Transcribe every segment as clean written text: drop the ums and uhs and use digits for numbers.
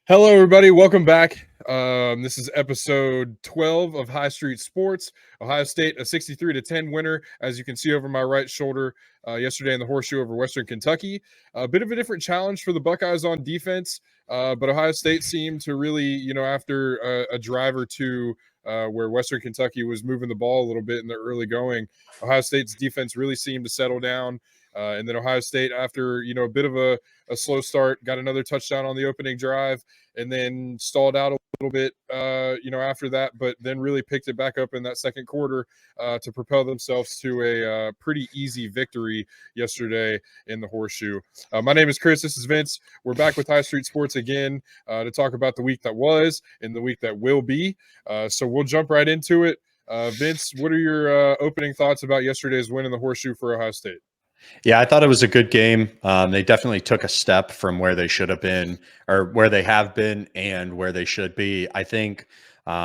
Hello, everybody. Welcome back. This is episode 12 of High Street Sports. Ohio State, a 63-10 winner, as you can see over my right shoulder yesterday in the horseshoe over Western Kentucky. A bit of a different challenge for the Buckeyes on defense, but Ohio State seemed to really, after a drive or two where Western Kentucky was moving the ball a little bit in the early going, Ohio State's defense really seemed to settle down. And then Ohio State, after a bit of a slow start, got another touchdown on the opening drive, and then stalled out a little bit, after that, but then really picked it back up in that second quarter to propel themselves to a pretty easy victory yesterday in the horseshoe. My name is Chris. This is Vince. We're back with High Street Sports again to talk about the week that was and the week that will be. So we'll jump right into it. Vince, what are your opening thoughts about yesterday's win in the horseshoe for Ohio State? Yeah, I thought it was a good game. They definitely took a step from where they should have been, or where they have been, and where they should be. I think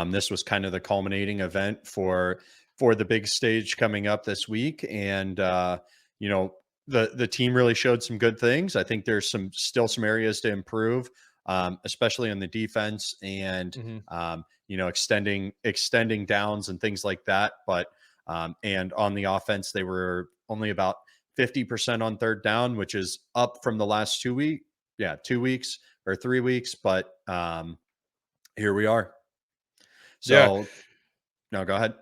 this was kind of the culminating event for the big stage coming up this week, and the team really showed some good things. I think there's still some areas to improve, especially on the defense and extending downs and things like that. But and on the offense, they were only about 50% on third down, which is up from the last 2 weeks. Yeah, 2 weeks or 3 weeks, but here we are. So, no, go ahead.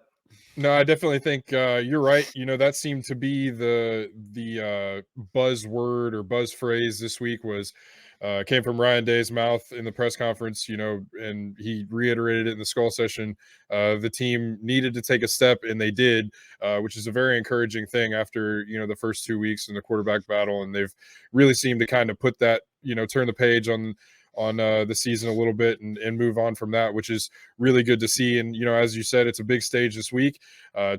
No, I definitely think you're right. That seemed to be the buzzword or buzz phrase this week was came from Ryan Day's mouth in the press conference, and he reiterated it in the skull session. The team needed to take a step, and they did, which is a very encouraging thing after, the first 2 weeks in the quarterback battle. And they've really seemed to kind of put that, turn the page on the season a little bit and move on from that, which is really good to see. And, as you said, it's a big stage this week.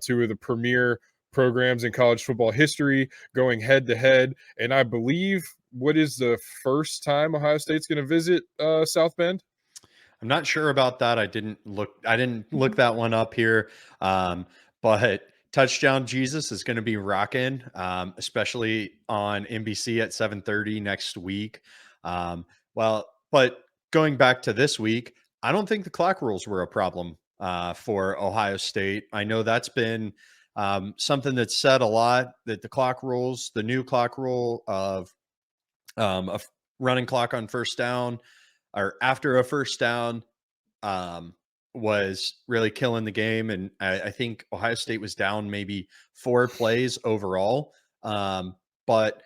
Two of the premier programs in college football history going head to head. And I believe what is the first time Ohio State's going to visit South Bend? I'm not sure about that. I didn't look that one up here. But Touchdown Jesus is going to be rocking, especially on NBC at 7:30 next week. But going back to this week, I don't think the clock rules were a problem for Ohio State. I know that's been something that's said a lot, that the clock rules, the new clock rule of a running clock on first down or after a first down was really killing the game. And I think Ohio State was down maybe 4 plays overall. But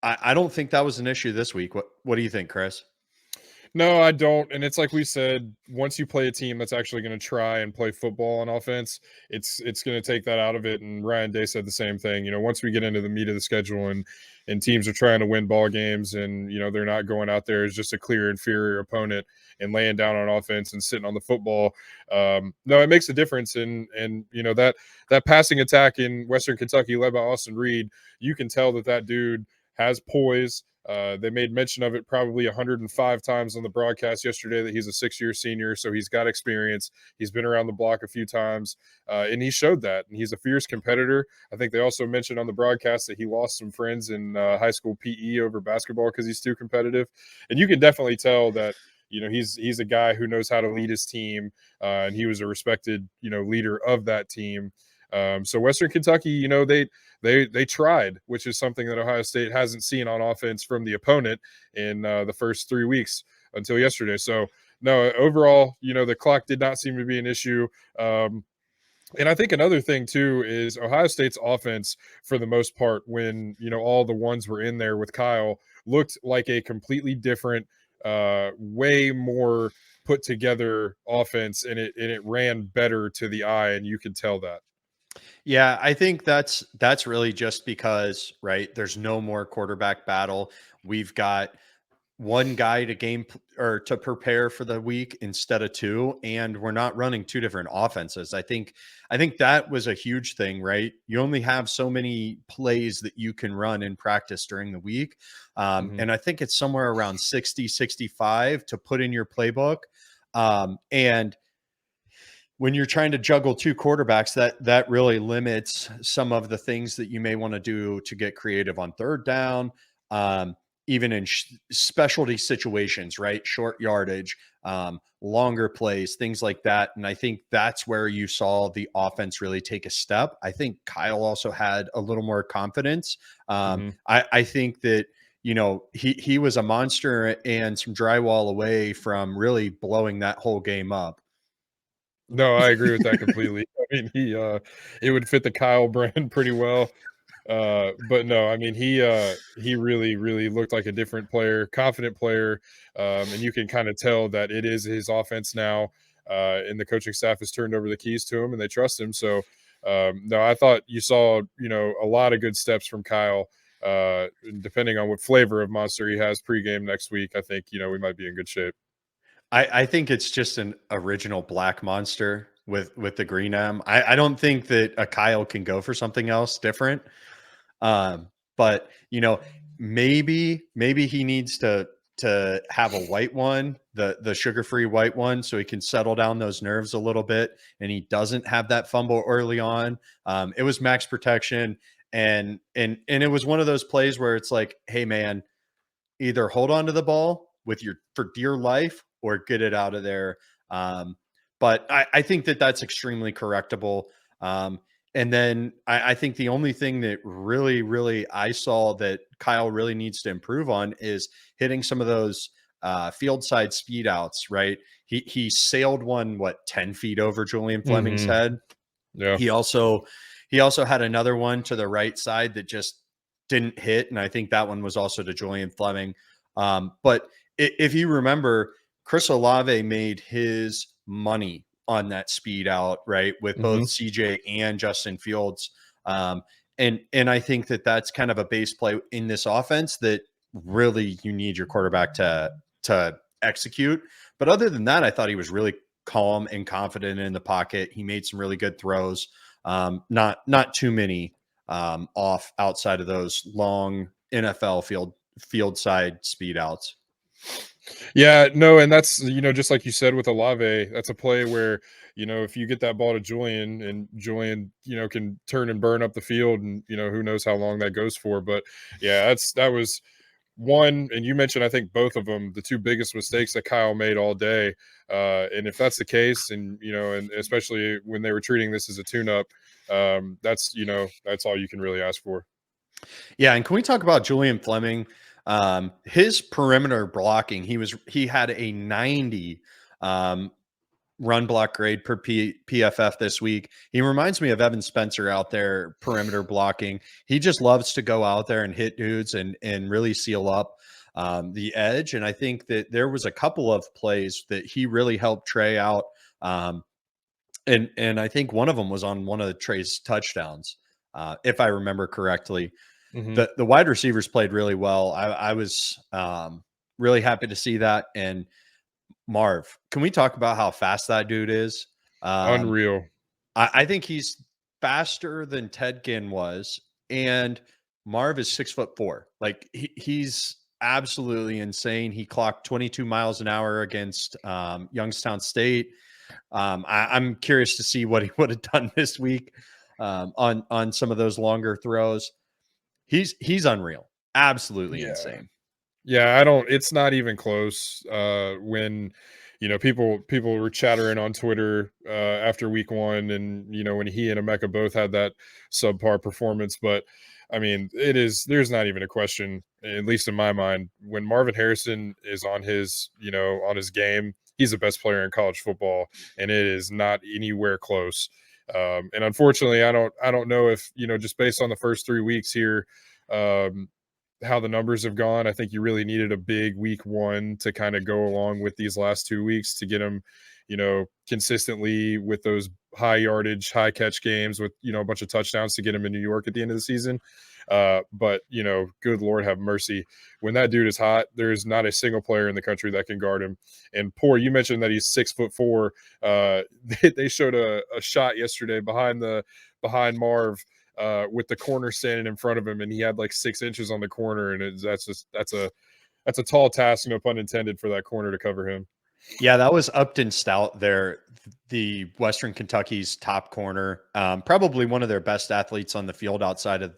I don't think that was an issue this week. What do you think, Chris? No, I don't. And it's like we said, once you play a team that's actually going to try and play football on offense, it's going to take that out of it. And Ryan Day said the same thing. Once we get into the meat of the schedule and teams are trying to win ball games and, they're not going out there as just a clear inferior opponent and laying down on offense and sitting on the football. No, it makes a difference. And that passing attack in Western Kentucky led by Austin Reed, you can tell that dude has poise. They made mention of it probably 105 times on the broadcast yesterday that he's a 6-year senior, so he's got experience. He's been around the block a few times, and he showed that. And he's a fierce competitor. I think they also mentioned on the broadcast that he lost some friends in high school PE over basketball because he's too competitive. And you can definitely tell that he's a guy who knows how to lead his team, and he was a respected leader of that team. So Western Kentucky, they tried, which is something that Ohio State hasn't seen on offense from the opponent in the first 3 weeks until yesterday. So no, overall, the clock did not seem to be an issue. And I think another thing too is Ohio State's offense, for the most part, when all the ones were in there with Kyle, looked like a completely different, way more put together offense, and it ran better to the eye, and you could tell that. Yeah, I think that's really just because, right, there's no more quarterback battle. We've got one guy or to prepare for the week instead of 2, and we're not running 2 different offenses. I think that was a huge thing, right? You only have so many plays that you can run in practice during the week. And I think it's somewhere around 60, 65 to put in your playbook. And when you're trying to juggle 2 quarterbacks, that really limits some of the things that you may want to do to get creative on third down. even in specialty situations, right? Short yardage, longer plays, things like that. And I think that's where you saw the offense really take a step. I think Kyle also had a little more confidence. Mhm. I think that, he was a monster and some drywall away from really blowing that whole game up. No, I agree with that completely. I mean, it would fit the Kyle brand pretty well. But no, I mean, he really, really looked like a different player, confident player, and you can kind of tell that it is his offense now, and the coaching staff has turned over the keys to him, and they trust him. So, no, I thought you saw, a lot of good steps from Kyle. And depending on what flavor of monster he has pregame next week, I think we might be in good shape. I think it's just an original black monster with the green M. I don't think that a Kyle can go for something else different. But maybe he needs to have a white one, the sugar-free white one, so he can settle down those nerves a little bit and he doesn't have that fumble early on. It was max protection, and it was one of those plays where it's like, hey man, either hold on to the ball with your for dear life or get it out of there. But I think that that's extremely correctable. And then I think the only thing that really, really I saw that Kyle really needs to improve on is hitting some of those field side speed outs, right? He sailed one, 10 feet over Julian Fleming's Hmm. head. Yeah. He also he also had another one to the right side that just didn't hit, and I think that one was also to Julian Fleming. But if you remember, Chris Olave made his money on that speed out, right, with both Hmm. CJ and Justin Fields. And I think that that's kind of a base play in this offense that really you need your quarterback to execute. But other than that, I thought he was really calm and confident in the pocket. He made some really good throws. Not too many off outside of those long NFL field side speed outs. Yeah, no, and that's just like you said with Olave, that's a play where if you get that ball to Julian and Julian can turn and burn up the field, and who knows how long that goes for. But yeah, that was one, and you mentioned I think both of them, the two biggest mistakes that Kyle made all day. And if that's the case, and and especially when they were treating this as a tune-up, that's all you can really ask for. Yeah, and can we talk about Julian Fleming? His perimeter blocking, he had a 90 um, run block grade per PFF this week. He reminds me of Evan Spencer out there perimeter blocking. He just loves to go out there and hit dudes and really seal up the edge. And I think that there was a couple of plays that he really helped Trey out. And I think one of them was on one of Trey's touchdowns, if I remember correctly. Hmm. The wide receivers played really well. I was really happy to see that. And Marv, can we talk about how fast that dude is? Um, Unreal. I think he's faster than Ted Ginn was, and Marv is 6'4". Like he's absolutely insane. He clocked 22 miles an hour against Youngstown State. I'm curious to see what he would have done this week on some of those longer throws. He's unreal, absolutely Yeah. insane. Yeah, I don't it's not even close. When people were chattering on Twitter after week 1, and when he and Emeka both had that subpar performance. But I mean, there's not even a question, at least in my mind. When Marvin Harrison is on his game, he's the best player in college football, and it is not anywhere close. And unfortunately, I don't know if just based on the first 3 weeks here, um, how the numbers have gone. I think you really needed a big week 1 to kind of go along with these last 2 weeks to get him, consistently with those high yardage, high catch games with, a bunch of touchdowns to get him in New York at the end of the season. But, good Lord have mercy. When that dude is hot, there's not a single player in the country that can guard him. And you mentioned that he's 6'4". They showed a shot yesterday behind Marv, with the corner standing in front of him, and he had like 6 inches on the corner, and that's a tall task, no pun intended, for that corner to cover him. Yeah, that was Upton Stout there, the Western Kentucky's top corner. Probably one of their best athletes on the field outside of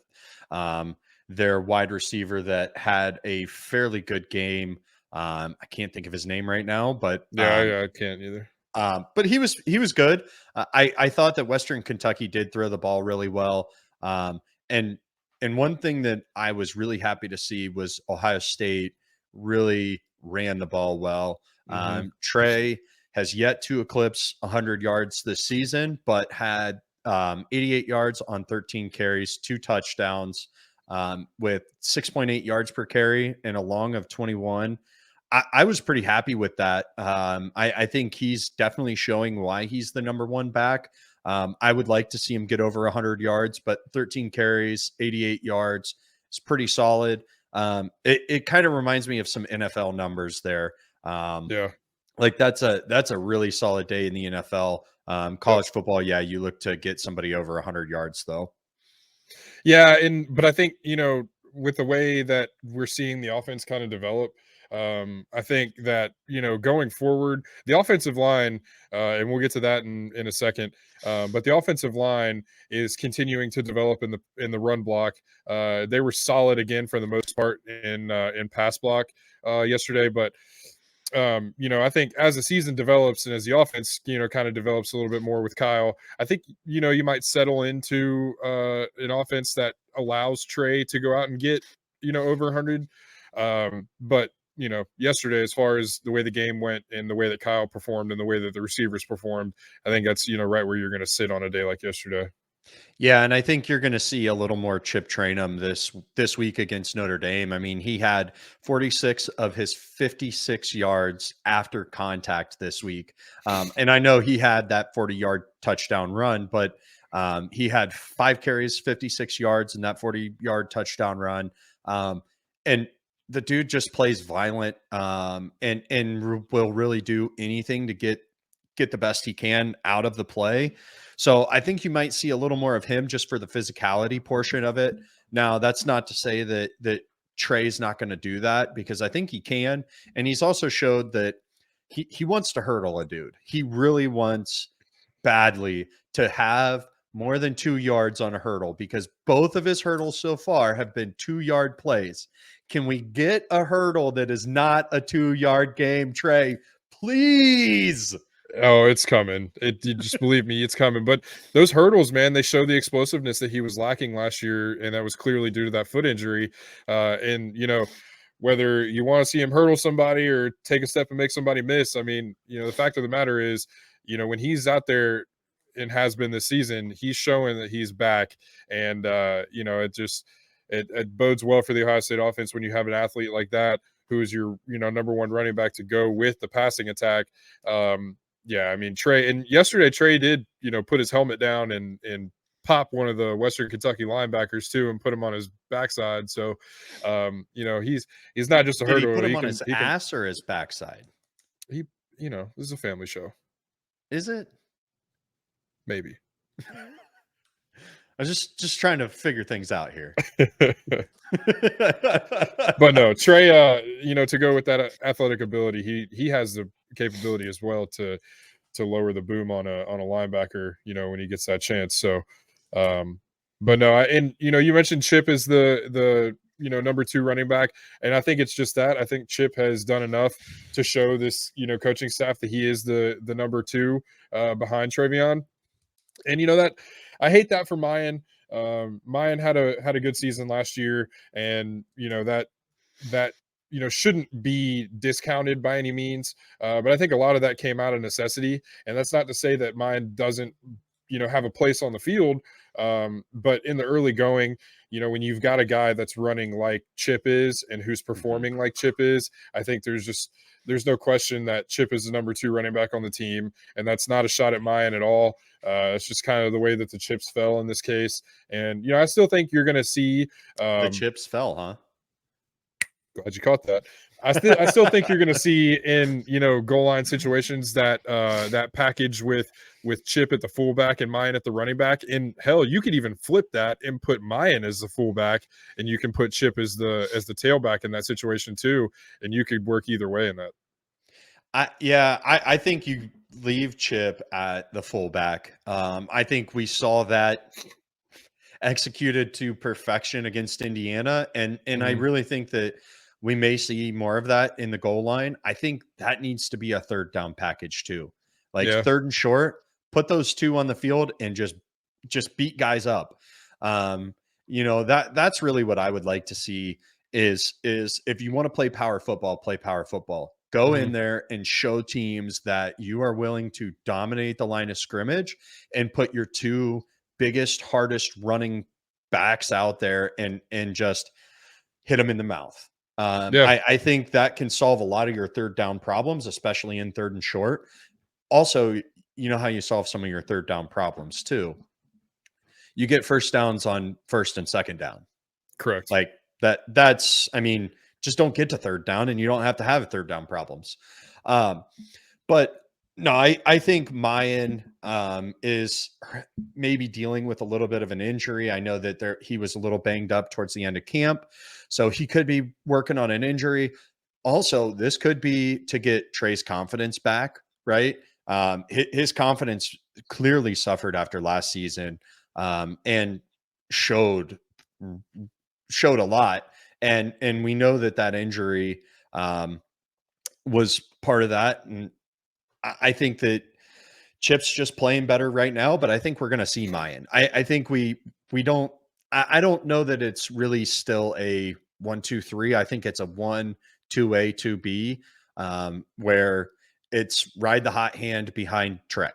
um, their wide receiver that had a fairly good game. I can't think of his name right now, Yeah, I can't either. but he was good. I thought that Western Kentucky did throw the ball really well. And one thing that I was really happy to see was Ohio State really ran the ball well. Hmm. Trey has yet to eclipse 100 yards this season, but had 88 yards on 13 carries, 2 touchdowns, with 6.8 yards per carry and a long of 21. I was pretty happy with that. I think he's definitely showing why he's the number one back. I would like to see him get over 100 yards, but 13 carries, 88 yards is pretty solid. It kind of reminds me of some NFL numbers there. Yeah. Like that's a really solid day in the NFL. Yep. College football, yeah, you look to get somebody over 100 yards though. Yeah, but I think, with the way that we're seeing the offense kind of develop, I think that, going forward, the offensive line, and we'll get to that in a second, but the offensive line is continuing to develop in the run block. They were solid again for the most part in pass block yesterday, but I think as the season develops and as the offense, kind of develops a little bit more with Kyle, I think, you might settle into an offense that allows Trey to go out and get, over 100. But, yesterday, as far as the way the game went and the way that Kyle performed and the way that the receivers performed, I think that's, right where you're going to sit on a day like yesterday. Yeah, and I think you're going to see a little more Chip Trainum this week against Notre Dame. I mean, he had 46 of his 56 yards after contact this week, and I know he had that 40-yard touchdown run, but he had 5 carries, 56 yards, and that 40-yard touchdown run. And the dude just plays violent, and will really do anything to get the best he can out of the play. So I think you might see a little more of him just for the physicality portion of it. Now, that's not to say that Trey's not going to do that, because I think he can. And he's also showed that he wants to hurdle a dude. He really wants badly to have more than 2 yards on a hurdle, because both of his hurdles so far have been 2-yard plays. Can we get a hurdle that is not a 2-yard game, Trey? Please. Oh, it's coming. You just believe me, it's coming. But those hurdles, man, they show the explosiveness that he was lacking last year, and that was clearly due to that foot injury. And whether you want to see him hurdle somebody or take a step and make somebody miss, I mean, the fact of the matter is, when he's out there and has been this season, he's showing that he's back. And it bodes well for the Ohio State offense when you have an athlete like that who is your number one running back to go with the passing attack. Yeah, I mean, yesterday Trey did, put his helmet down and pop one of the Western Kentucky linebackers too and put him on his backside. So, he's not just a Did he hurdler. put him He on can his he can ass or his backside? he this is a family show. Is it? Maybe. I was just trying to figure things out here. But no, Trey, to go with that athletic ability, he has the capability as well to lower the boom on a linebacker, when he gets that chance. So, but no, and you mentioned Chip is the number 2 running back, and I think it's just that. I think Chip has done enough to show this coaching staff that he is the number 2 behind Trevion. And that I hate that for Mayan. Mayan had a good season last year, and that shouldn't be discounted by any means. But I think a lot of that came out of necessity, and that's not to say that Mayan doesn't have a place on the field. But in the early going, when you've got a guy that's running like Chip is and who's performing like Chip is, I think there's no question that Chip is the number 2 running back on the team, and that's not a shot at Mayan at all. It's just kind of the way that the chips fell in this case. And, I still think you're going to see the chips fell, huh? Glad you caught that. I still think you're going to see in goal line situations that that package with Chip at the fullback and Mayan at the running back. And hell, you could even flip that and put Mayan as the fullback, and you can put Chip as the tailback in that situation too. And you could work either way in that. I think you leave Chip at the fullback. I think we saw that. executed to perfection against Indiana. And I Mhm. really think that we may see more of that in the goal line. I think that needs to be a third down package too. Like Yeah. third and short, put those two on the field and just beat guys up. That's really what I would like to see is if you want to play power football, play power football. Go in Mhm. there and show teams that you are willing to dominate the line of scrimmage and put your two biggest, hardest running backs out there and just hit them in the mouth. Yeah. I think that can solve a lot of your third down problems, especially in third and short. Also, you know how you solve some of your third down problems too. You get first downs on first and second down. Correct. Like that's I mean, just don't get to third down and you don't have to have third down problems. Um, but no, I think Mayan is maybe dealing with a little bit of an injury. I know that he was a little banged up towards the end of camp, so he could be working on an injury. Also, this could be to get Trey's confidence back, right? His confidence clearly suffered after last season, and showed showed a lot. And we know that injury was part of that. And I think that Chip's just playing better right now, but I think we're going to see Mayan. I think we don't. I don't know that it's really still a 1-2-3. I think it's a 1-2A 2B, where it's ride the hot hand behind Trey.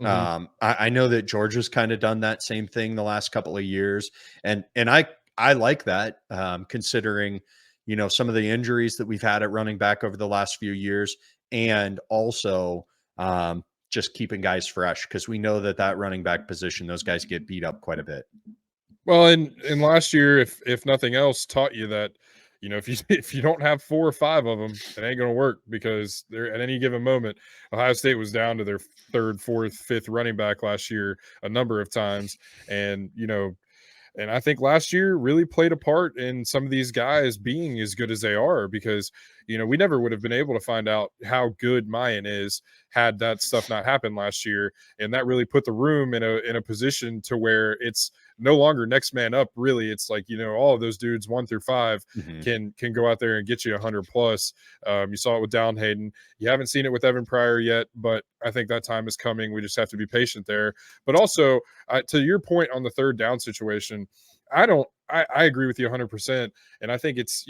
Mhm. I know that Georgia's kind of done that same thing the last couple of years, and I like that, considering some of the injuries that we've had at running back over the last few years, and also just keeping guys fresh because we know that running back position, those guys get beat up quite a bit. Well, and last year, if nothing else, taught you that, if you if you don't have 4 or 5 of them, it ain't gonna work because they're at any given moment, Ohio State was down to their 3rd, 4th, 5th running back last year a number of times, and, and I think last year really played a part in some of these guys being as good as they are because, we never would have been able to find out how good Mayan is had that stuff not happened last year. And that really put the room in a position to where it's no longer next man up. Really, it's like, all of those dudes 1 through 5 Mhm. can go out there and get you 100 plus. You saw it with Down Hayden. You haven't seen it with Evan Pryor yet, but I think that time is coming. We just have to be patient there. But also, to your point on the third down situation, I agree with you 100%. And I think it's,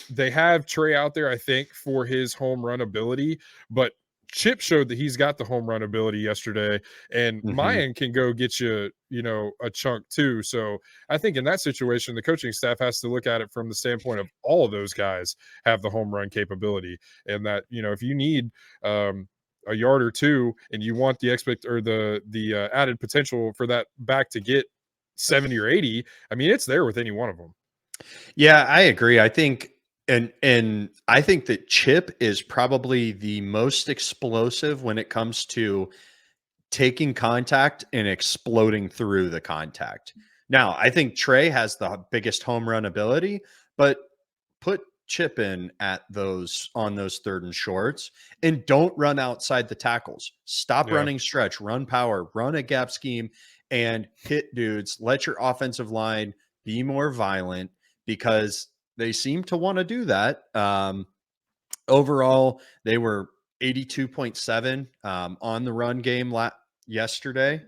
they have Trey out there, I think, for his home run ability, but Chip showed that he's got the home run ability yesterday, and Mhm. Mayan can go get you, a chunk too. So I think in that situation, the coaching staff has to look at it from the standpoint of all of those guys have the home run capability, and that if you need a yard or two, and you want the added potential for that back to get 70 or 80, I mean, it's there with any one of them. Yeah, I agree. I think I think that Chip is probably the most explosive when it comes to taking contact and exploding through the contact. Now, I think Trey has the biggest home run ability, but put Chip in at those on those third and shorts and don't run outside the tackles. Stop Yeah. running stretch, run power, run a gap scheme and hit dudes. Let your offensive line be more violent because they seem to want to do that. Overall, they were 82.7 on the run game yesterday,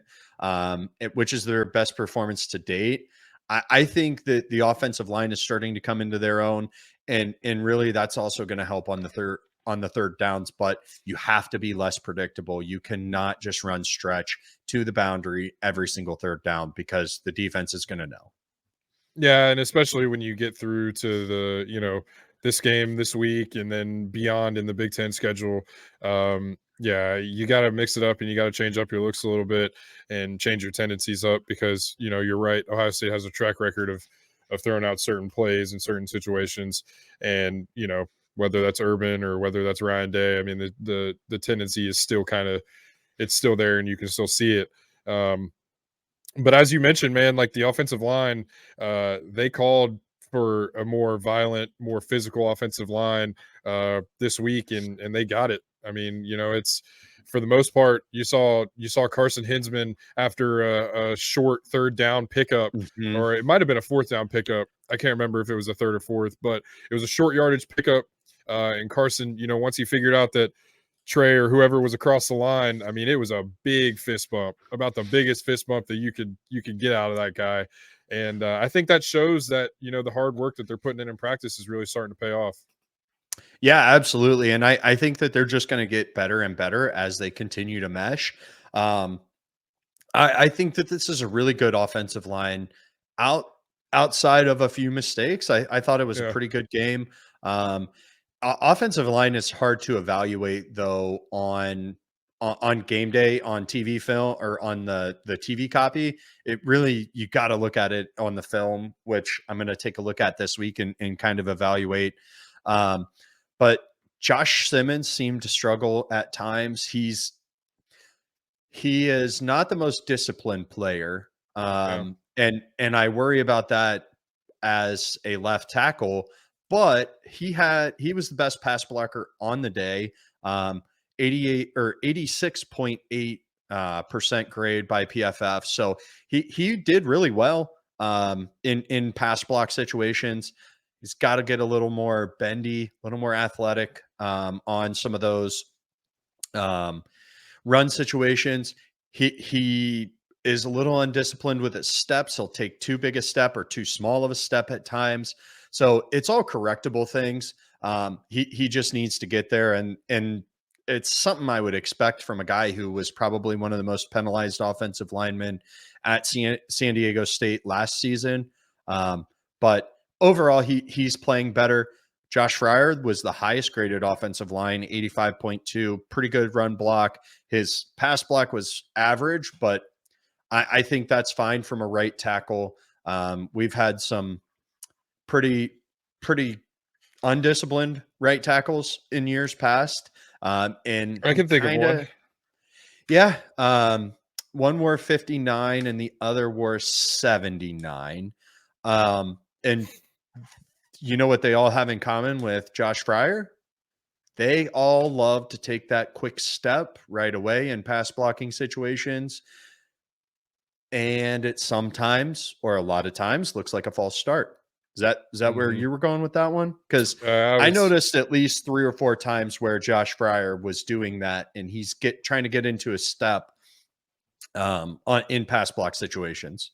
which is their best performance to date. I think that the offensive line is starting to come into their own, and really that's also going to help on the third downs. But you have to be less predictable. You cannot just run stretch to the boundary every single third down because the defense is going to know. Yeah, and especially when you get through to this game this week and then beyond in the Big Ten schedule. Yeah, you got to mix it up and you got to change up your looks a little bit and change your tendencies up because, you're right. Ohio State has a track record of throwing out certain plays in certain situations. And, whether that's Urban or whether that's Ryan Day, I mean, the tendency is still it's still there and you can still see it. But as you mentioned, man, like the offensive line, they called for a more violent, more physical offensive line this week, and they got it. I mean, it's for the most part, you saw Carson Hinsman after a short third down pickup, Mhm. or it might have been a fourth down pickup. I can't remember if it was a third or fourth, but it was a short yardage pickup. And Carson, once he figured out that Trey or whoever was across the line, I mean, it was a big fist bump, about the biggest fist bump that you could get out of that guy. And I think that shows that the hard work that they're putting in practice is really starting to pay off. Yeah, absolutely. And I think that they're just going to get better and better as they continue to mesh. Um, I think that this is a really good offensive line out outside of a few mistakes. I thought it was a Yeah, pretty good game. Um, Offensive line is hard to evaluate though on game day on TV film or on the TV copy. It really, you got to look at it on the film, which I'm going to take a look at this week and kind of evaluate. Um, but Josh Simmons seemed to struggle at times. He is not the most disciplined player. yeah. And I worry about that as a left tackle, but he was the best pass blocker on the day. 88 or 86.8 percent grade by PFF. So he did really well in pass block situations. He's got to get a little more bendy, a little more athletic on some of those um, run situations. He is a little undisciplined with his steps. He'll take too big a step or too small of a step at times. So it's all correctable things. He just needs to get there, and it's something I would expect from a guy who was probably one of the most penalized offensive linemen at San Diego State last season. But overall, he's playing better. Josh Fryer was the highest graded offensive line, 85.2, pretty good run block. His pass block was average, but I think that's fine from a right tackle. We've had some pretty undisciplined right tackles in years past. And I he can think of kind one. of, yeah. One wore 59 and the other wore 79. And you know what they all have in common with Josh Fryer? They all love to take that quick step right away in pass blocking situations. And it sometimes, or a lot of times, looks like a false start. Is that where Mhm. you were going with that one? Because I I was noticed at least 3 or 4 times where Josh Fryer was doing that, and he's trying to get into a step in pass block situations.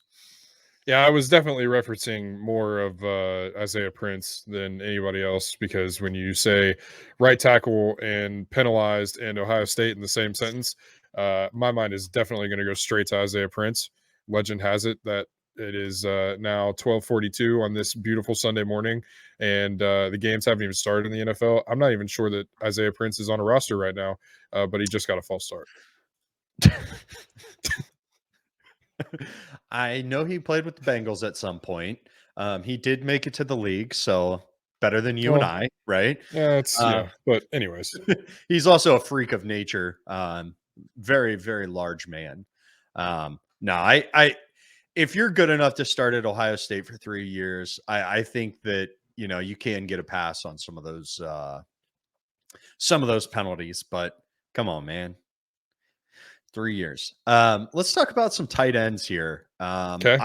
Yeah, I was definitely referencing more of Isaiah Prince than anybody else, because when you say right tackle and penalized and Ohio State in the same sentence, my mind is definitely going to go straight to Isaiah Prince. Legend has it that it is now 12:42 on this beautiful Sunday morning, and the games haven't even started in the NFL. I'm not even sure that Isaiah Prince is on a roster right now, but he just got a false start. I know he played with the Bengals at some point. He did make it to the league, so better than you and Well, I, right? yeah, it's Uh, yeah, but anyways, he's also a freak of nature. Very, very large man. No, if you're good enough to start at Ohio State for 3 years, I think that you can get a pass on some of those penalties. But come on, man, 3 years. Let's talk about some tight ends here. okay.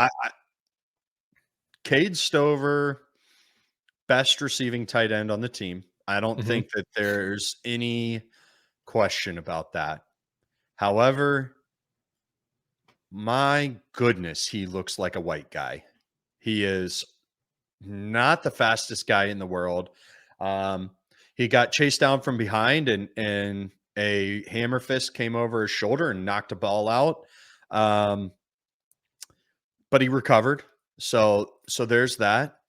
Cade Stover, best receiving tight end on the team. I don't Hmm. think that there's any question about that. However, my goodness, he looks like a white guy. He is not the fastest guy in the world. Um, he got chased down from behind, and a hammer fist came over his shoulder and knocked a ball out. Um, but he recovered. So there's that.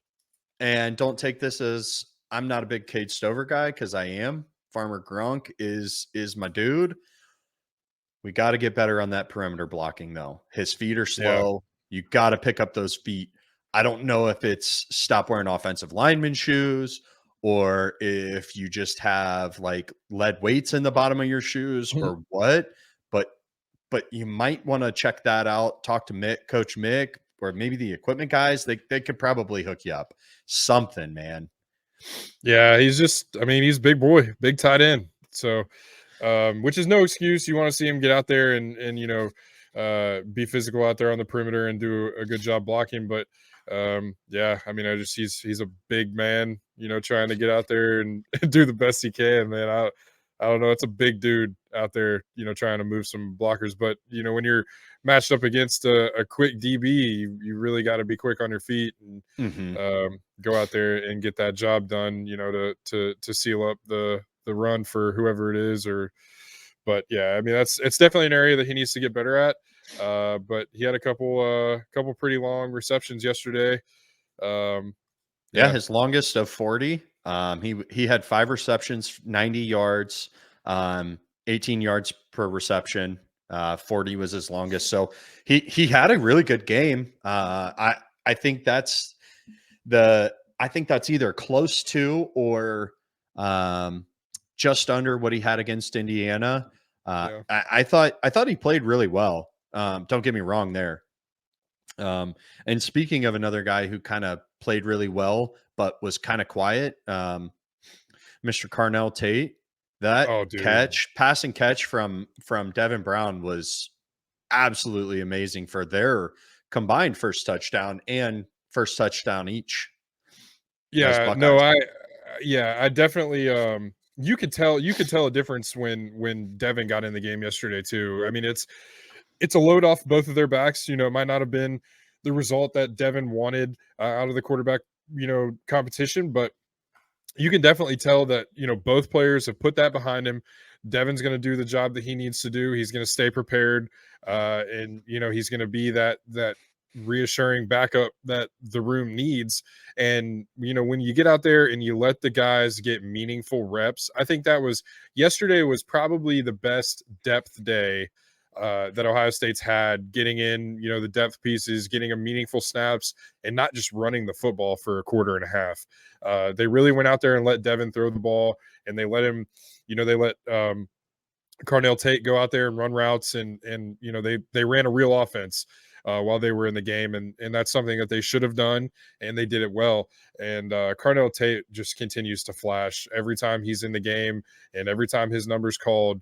And don't take this as I'm not a big Cade Stover guy, because I am. Farmer Gronk is my dude. We got to get better on that perimeter blocking, though. His feet are Yeah. slow. You got to pick up those feet. I don't know if it's stop wearing offensive lineman shoes, or if you just have like lead weights in the bottom of your shoes, Mhm. or what. But you might want to check that out. Talk to Coach Mick, or maybe the equipment guys. They could probably hook you up. Something, man. Yeah, he's just, I mean, he's a big boy, big tight end. So which is no excuse. You want to see him get out there and be physical out there on the perimeter and do a good job blocking. But yeah, I mean, he's a big man, trying to get out there and do the best he can, man. I don't know. It's a big dude out there, trying to move some blockers. But when you're matched up against a quick DB, you really got to be quick on your feet and Hmm. go out there and get that job done. To seal up the run for whoever it is. But yeah, I mean it's definitely an area that he needs to get better at. But he had a couple pretty long receptions yesterday. Um, Yeah, yeah. his longest of 40. He had 5 receptions, 90 yards, 18 yards per reception. 40 was his longest. So he had a really good game. I think that's I think that's either close to or um, just under what he had against Indiana. Yeah. I thought he played really well. Don't get me wrong there. And speaking of another guy who kind of played really well, but was kind of quiet, Mr. Carnell Tate, that Oh, dude. pass and catch from Devin Brown was absolutely amazing for their combined first touchdown and first touchdown each as Yeah. No, Buckeyes. I definitely you could tell a difference when Devin got in the game yesterday too. I mean, it's a load off both of their backs. It might not have been the result that Devin wanted out of the quarterback, competition, but you can definitely tell that both players have put that behind him. Devin's going to do the job that he needs to do. He's going to stay prepared, and he's going to be that reassuring backup that the room needs. And when you get out there and you let the guys get meaningful reps, I think that was yesterday was probably the best depth day that Ohio State's had, getting in, the depth pieces, getting a meaningful snaps, and not just running the football for a quarter and a half. They really went out there and let Devin throw the ball, and they let him, they let Carnell Tate go out there and run routes, and they ran a real offense while they were in the game, and that's something that they should have done, and they did it well. And Carnell Tate just continues to flash every time he's in the game, and every time his number's called,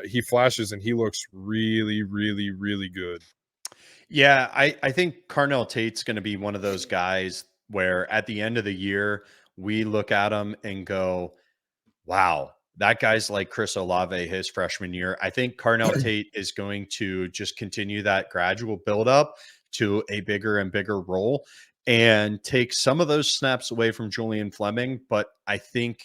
he flashes and he looks really, really, really good. Yeah, I think Carnell Tate's going to be one of those guys where at the end of the year we look at him and go, wow, that guy's like Chris Olave his freshman year. I think Carnell Tate is going to just continue that gradual build up to a bigger and bigger role and take some of those snaps away from Julian Fleming. But I think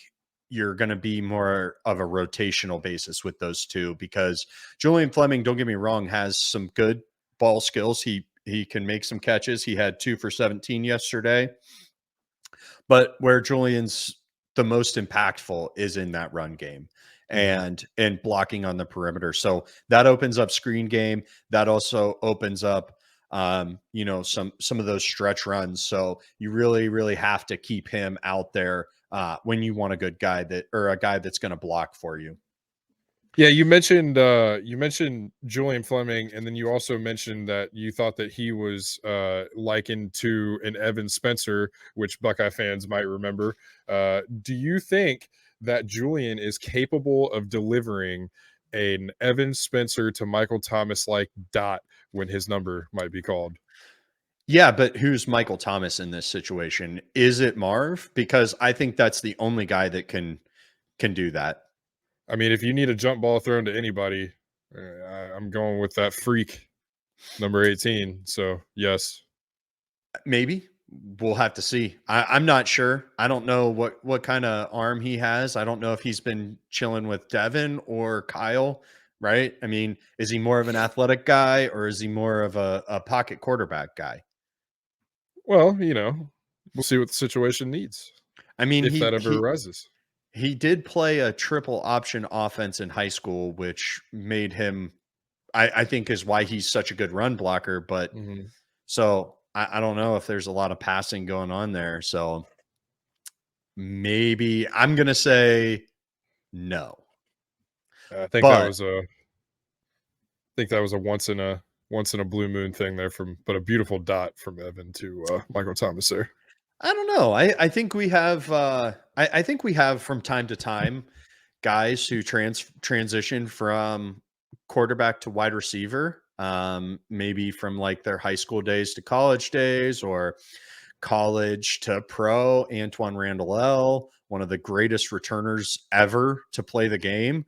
you're going to be more of a rotational basis with those two because Julian Fleming, don't get me wrong, has some good ball skills. He can make some catches. He had 2 for 17 yesterday. But where Julian's the most impactful is in that run game Mhm. and blocking on the perimeter. So that opens up screen game. That also opens up some of those stretch runs. So you really, really have to keep him out there when you want a good guy or a guy that's going to block for you. Yeah, you mentioned Julian Fleming, and then you also mentioned that you thought that he was likened to an Evan Spencer, which Buckeye fans might remember. Do you think that Julian is capable of delivering an Evan Spencer to Michael Thomas like dot when his number might be called? Yeah, but who's Michael Thomas in this situation? Is it Marv? Because I think that's the only guy that can do that. I mean, if you need a jump ball thrown to anybody, I'm going with that freak number 18. So yes. Maybe we'll have to see. I'm not sure. I don't know what kind of arm he has. I don't know if he's been chilling with Devin or Kyle. Right? I mean, is he more of an athletic guy or is he more of a pocket quarterback guy? Well, we'll see what the situation needs I mean, if that ever arises. he did play a triple option offense in high school, which made him. I think is why he's such a good run blocker. But Mhm. so I don't know if there's a lot of passing going on there. So maybe I'm gonna say no. I think that But was a once in a blue moon thing there but a beautiful dot from Evan to Michael Thomas there. I don't know. I think we have I think we have from time to time guys who transition from quarterback to wide receiver, maybe from like their high school days to college days or college to pro. Antoine Randall L., one of the greatest returners ever to play the game.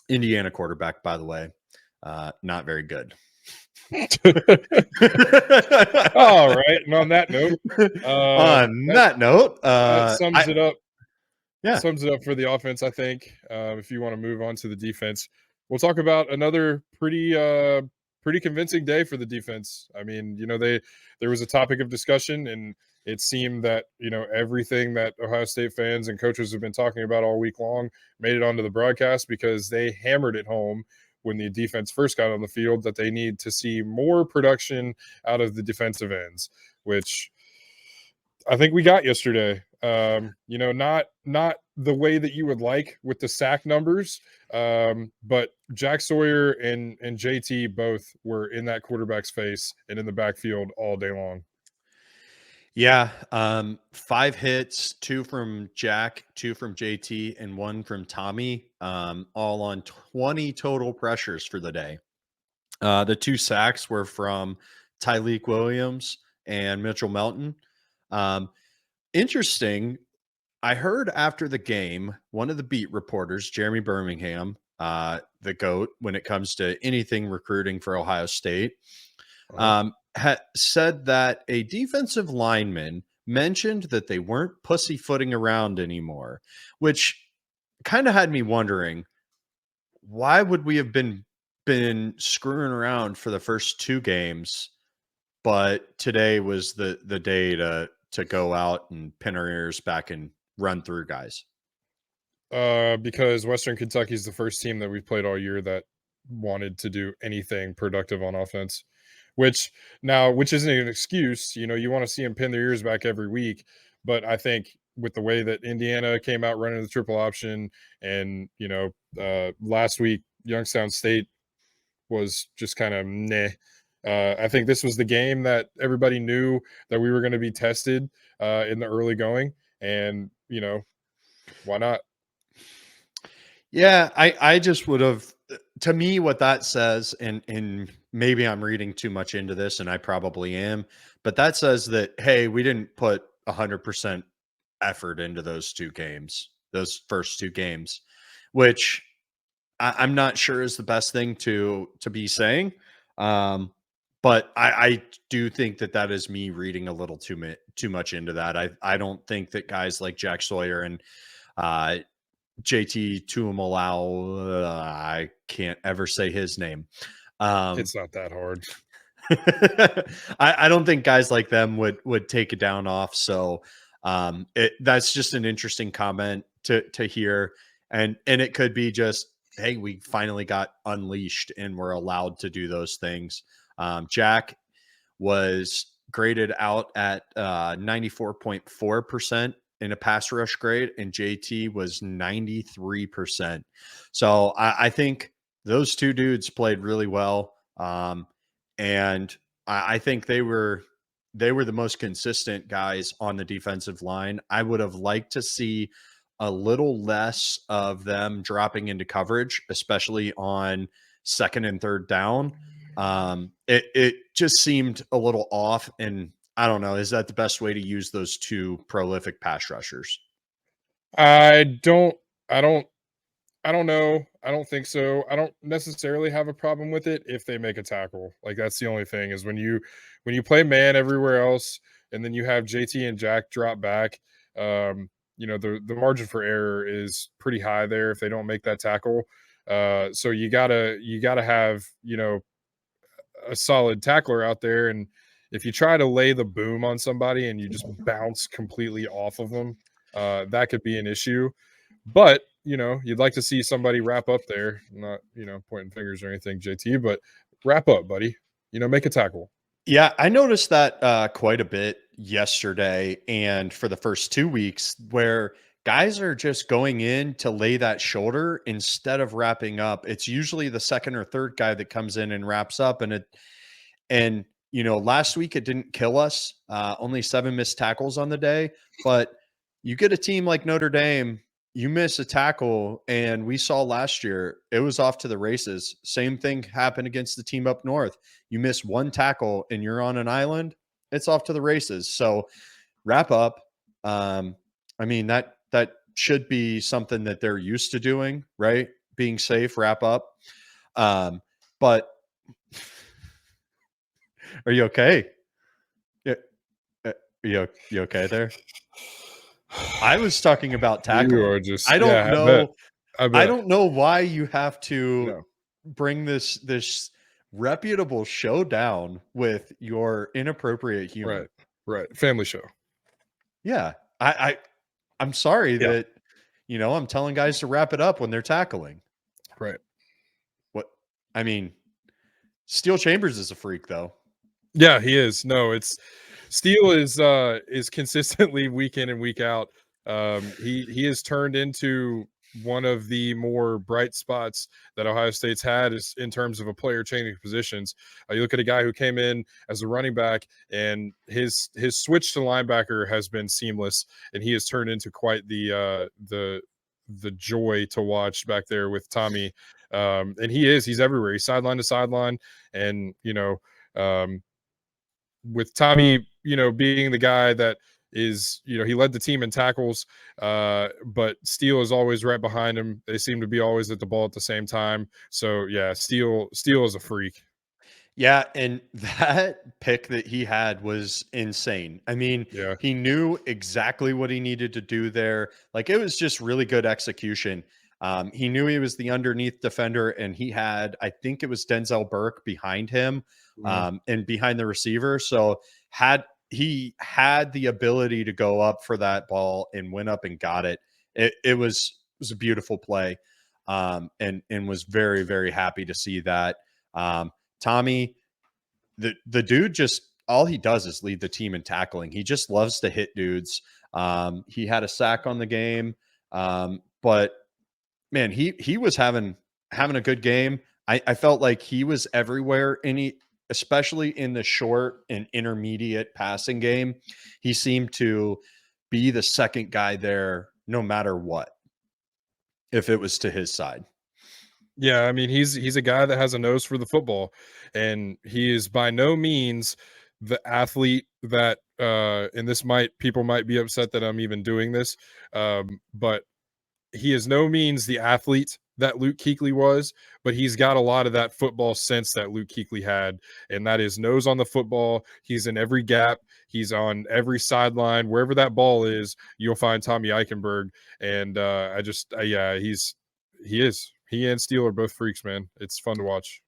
Indiana quarterback, by the way, not very good. All right. And on that note, that sums it up. Yeah. Sums it up for the offense, I think. If you want to move on to the defense, we'll talk about another pretty convincing day for the defense. I mean, there was a topic of discussion, and it seemed that everything that Ohio State fans and coaches have been talking about all week long made it onto the broadcast because they hammered it home when the defense first got on the field that they need to see more production out of the defensive ends, which I think we got yesterday. Not the way that you would like with the sack numbers, but Jack Sawyer and JT both were in that quarterback's face and in the backfield all day long. Yeah, 5 hits, 2 from Jack, 2 from JT, and 1 from Tommy, all on 20 total pressures for the day. The 2 sacks were from Tyleek Williams and Mitchell Melton. Interesting. I heard after the game, one of the beat reporters, Jeremy Birmingham, the GOAT when it comes to anything recruiting for Ohio State, said that a defensive lineman mentioned that they weren't pussyfooting around anymore, which kind of had me wondering, why would we have been screwing around for the first 2 games, but today was the day to go out and pin our ears back and run through guys? Because Western Kentucky is the first team that we've played all year that wanted to do anything productive on offense, which isn't an excuse. You want to see them pin their ears back every week, but I think with the way that Indiana came out running the triple option, and last week Youngstown State was just kind of meh. I think this was the game that everybody knew that we were going to be tested in the early going, and why not? Yeah, I just would have. To me, what that says, and maybe I'm reading too much into this, and I probably am, but that says that, hey, we didn't put 100% effort into those first two games, which I'm not sure is the best thing to be saying. But I do think that is me reading a little too much into that. I don't think that guys like Jack Sawyer and JT Tuimalau, I can't ever say his name. It's not that hard. I don't think guys like them would take it down off. So that's just an interesting comment to hear. And it could be just, hey, we finally got unleashed and we're allowed to do those things. Jack was graded out at 94.4% in a pass rush grade, and JT was 93%. So I think those 2 dudes played really well. And I think they were the most consistent guys on the defensive line. I would have liked to see a little less of them dropping into coverage, especially on 2nd and 3rd down. It just seemed a little off, and I don't know. Is that the best way to use those 2 prolific pass rushers? I don't know. I don't think so. I don't necessarily have a problem with it if they make a tackle. Like, that's the only thing, is when you play man everywhere else and then you have JT and Jack drop back, the margin for error is pretty high there if they don't make that tackle. So you gotta have a solid tackler out there, and if you try to lay the boom on somebody and you just bounce completely off of them, that could be an issue. But you'd like to see somebody wrap up there, not pointing fingers or anything, JT, but wrap up, buddy. Make a tackle. Yeah, I noticed that quite a bit yesterday and for the first 2 weeks, where guys are just going in to lay that shoulder instead of wrapping up. It's usually the 2nd or 3rd guy that comes in and wraps up, and last week it didn't kill us. Only 7 missed tackles on the day, but you get a team like Notre Dame you miss a tackle, and we saw last year it was off to the races. Same thing happened against the team up north. You miss one tackle and you're on an island, it's off to the races. So wrap up. I mean, that should be something that they're used to doing, right? Being safe, wrap up. But are you okay? Yeah, you okay there? I was talking about You tackling. are just I don't yeah, I bet. know. I I bet. don't know why you have to No. bring this reputable show down with your inappropriate Right. humor. Right. Family show. Yeah. I'm sorry Yeah. that I'm telling guys to wrap it up when they're tackling. Right. What I mean, Steel Chambers is a freak though. Yeah, he is. No, it's Steele is consistently week in and week out. He has turned into one of the more bright spots that Ohio State's had is in terms of a player changing positions. You look at a guy who came in as a running back, and his switch to linebacker has been seamless, and he has turned into quite the joy to watch back there with Tommy. And he's everywhere. He's sideline to sideline, and um, with Tommy, being the guy that is, he led the team in tackles, but Steele is always right behind him. They seem to be always at the ball at the same time. So yeah, Steele is a freak. Yeah, and that pick that he had was insane. I mean, Yeah. he knew exactly what he needed to do there. Like it was just really good execution. He knew he was the underneath defender, and he had, I think it was Denzel Burke behind him, Mhm. and behind the receiver. So he had the ability to go up for that ball and went up and got it. It was a beautiful play, and was very very happy to see that. Tommy, the dude, just all he does is lead the team in tackling. He just loves to hit dudes. He had a sack on the game, but man, he was having a good game. I felt like he was everywhere, especially in the short and intermediate passing game. He seemed to be the second guy there, no matter what, if it was to his side. Yeah, I mean, he's a guy that has a nose for the football, and he is by no means the athlete that and this might people might be upset that I'm even doing this, but he is no means the athlete that Luke Kuechly was, but he's got a lot of that football sense that Luke Kuechly had, and that is nose on the football. He's in every gap. He's on every sideline. Wherever that ball is, you'll find Tommy Eichenberg. And yeah, he is. He and Steele are both freaks, man. It's fun to watch.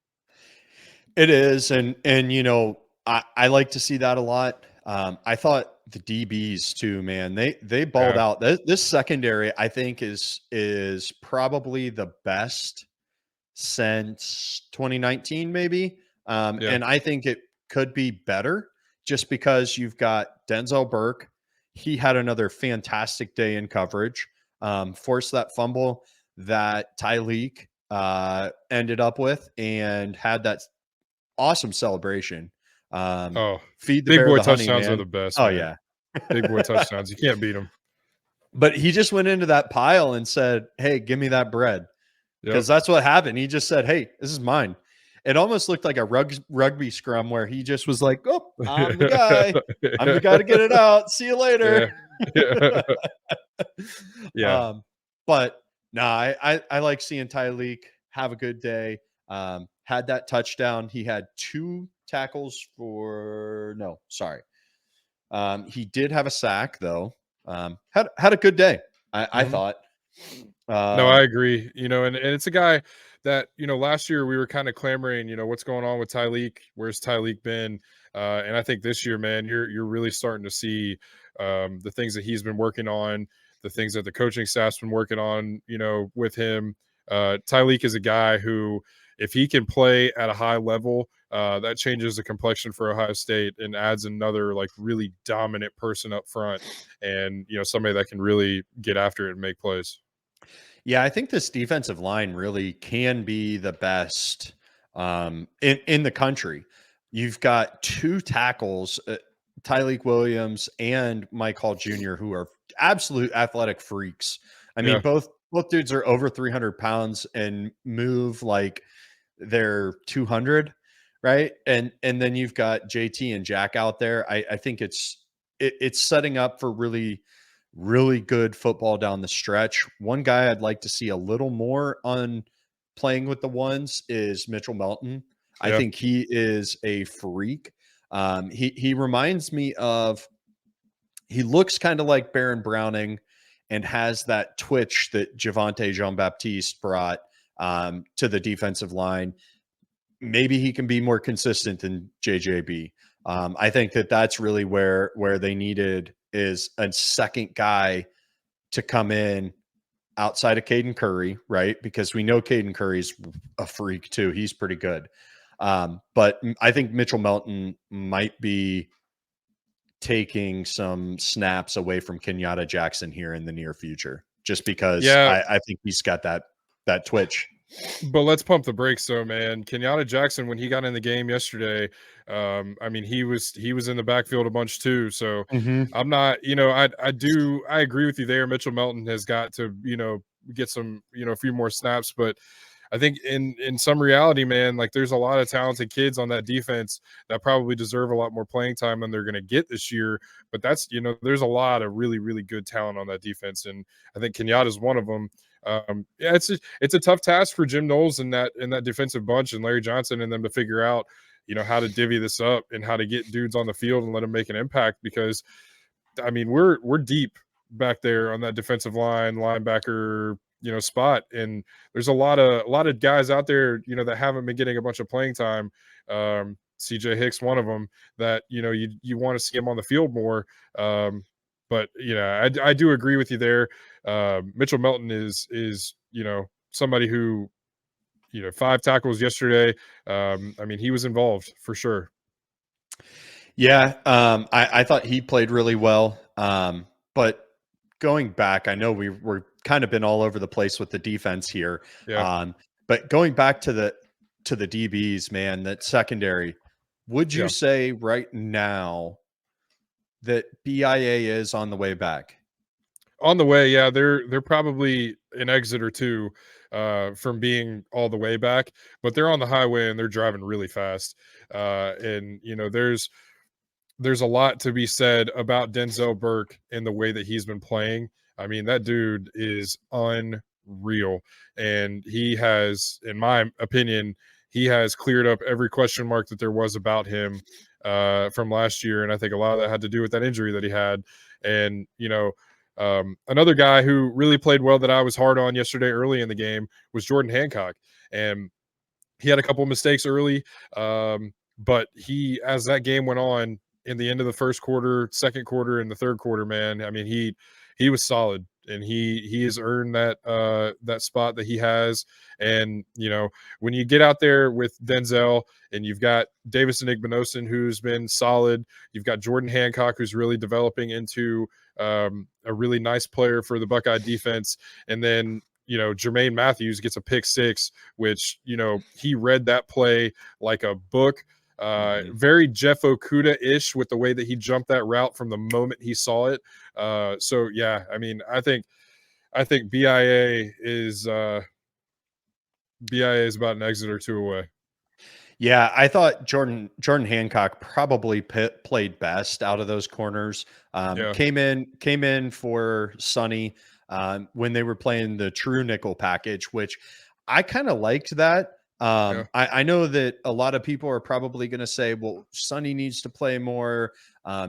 It is, and I like to see that a lot. I thought the DBs too, man. They balled Yeah, out. This secondary, I think, is probably the best since 2019, maybe. yeah. And I think it could be better just because you've got Denzel Burke. He had another fantastic day in coverage. Forced that fumble that Tyleek ended up with, and had that awesome celebration. Oh, Feed the big bear boy the honey, touchdowns are man. the best, Oh man. yeah. Big boy touchdowns. You can't beat them. But he just went into that pile and said, "Hey, give me that bread." Yep. Because that's what happened. He just said, "Hey, this is mine." It almost looked like a rugby scrum where he just was like, "Oh, I'm the guy. I'm the guy to get it out. See you later." Yeah. Yeah. Yeah. um, but no, I like seeing Tyleek have a good day. Had that touchdown. He had two tackles for no, sorry. He did have a sack though. Had a good day. I Mhm. thought. No, I Um, agree. And it's a guy that, last year we were kind of clamoring, what's going on with Tyleek? Where's Tyleek been? And I think this year, man, you're really starting to see the things that he's been working on, the things that the coaching staff's been working on, with him. Tyleek is a guy who, if he can play at a high level, that changes the complexion for Ohio State and adds another like really dominant person up front, and somebody that can really get after it and make plays. Yeah, I think this defensive line really can be the best in the country. You've got two tackles, Tyleek Williams and Mike Hall Jr., who are absolute athletic freaks. I mean, Yeah. both dudes are over 300 pounds and move like they're 200, right? And then you've got JT and Jack out there. I think it's setting up for really good football down the stretch. One guy I'd like to see a little more on playing with the ones is Mitchell Melton. I Yeah. think he is a freak. He reminds me of, he looks kind of like Baron Browning and has that twitch that Javante Jean-Baptiste brought to the defensive line. Maybe he can be more consistent than JJB. I think that's really where they needed is a second guy to come in outside of Caden Curry, right? Because we know Caden Curry's a freak too. He's pretty good. But I think Mitchell Melton might be taking some snaps away from Kenyatta Jackson here in the near future, just because Yeah. I think he's got that twitch. But let's pump the brakes though, man. Kenyatta Jackson, when he got in the game yesterday, I mean, he was in the backfield a bunch too. So Mm-hmm. I'm not, I agree with you there. Mitchell Melton has got to, get some, a few more snaps. But I think in some reality, man, like there's a lot of talented kids on that defense that probably deserve a lot more playing time than they're going to get this year. But that's, there's a lot of really, really good talent on that defense, and I think Kenyatta is one of them. Yeah, it's a tough task for Jim Knowles and that defensive bunch and Larry Johnson and them to figure out, how to divvy this up and how to get dudes on the field and let them make an impact, because I mean we're deep back there on that defensive line, linebacker, spot, and there's a lot of guys out there, that haven't been getting a bunch of playing time. CJ Hicks, one of them, that you want to see him on the field more. But I do agree with you there. Mitchell Melton is somebody who 5 tackles yesterday. I mean, he was involved for sure. Yeah, I thought he played really well. But going back, I know we're kind of been all over the place with the defense here. Yeah, But going back to the DBs, man, that secondary, would you yeah. say right now that BIA is on the way back? On the way, yeah, they're probably an exit or two from being all the way back, but they're on the highway and they're driving really fast. And there's a lot to be said about Denzel Burke and the way that he's been playing. I mean, that dude is unreal. And he has, in my opinion, he has cleared up every question mark that there was about him from last year. And I think a lot of that had to do with that injury that he had. And, another guy who really played well that I was hard on yesterday early in the game was Jordan Hancock. And he had a couple of mistakes early, but as that game went on in the end of the first quarter, second quarter, and the third quarter, man, I mean, he was solid, and he has earned that spot that he has. And when you get out there with Denzel, and you've got Davison Igbinosun, who's been solid, you've got Jordan Hancock, who's really developing into a really nice player for the Buckeye defense, and then Jermaine Matthews gets a pick six, which he read that play like a book. Mhm. Very Jeff Okuda-ish with the way that he jumped that route from the moment he saw it. So yeah, I mean, I think BIA is about an exit or two away. Yeah, I thought Jordan Hancock probably played best out of those corners. Yeah, Came in for Sonny when they were playing the true nickel package, which I kind of liked that. yeah, I know that a lot of people are probably going to say, "Well, Sonny needs to play more."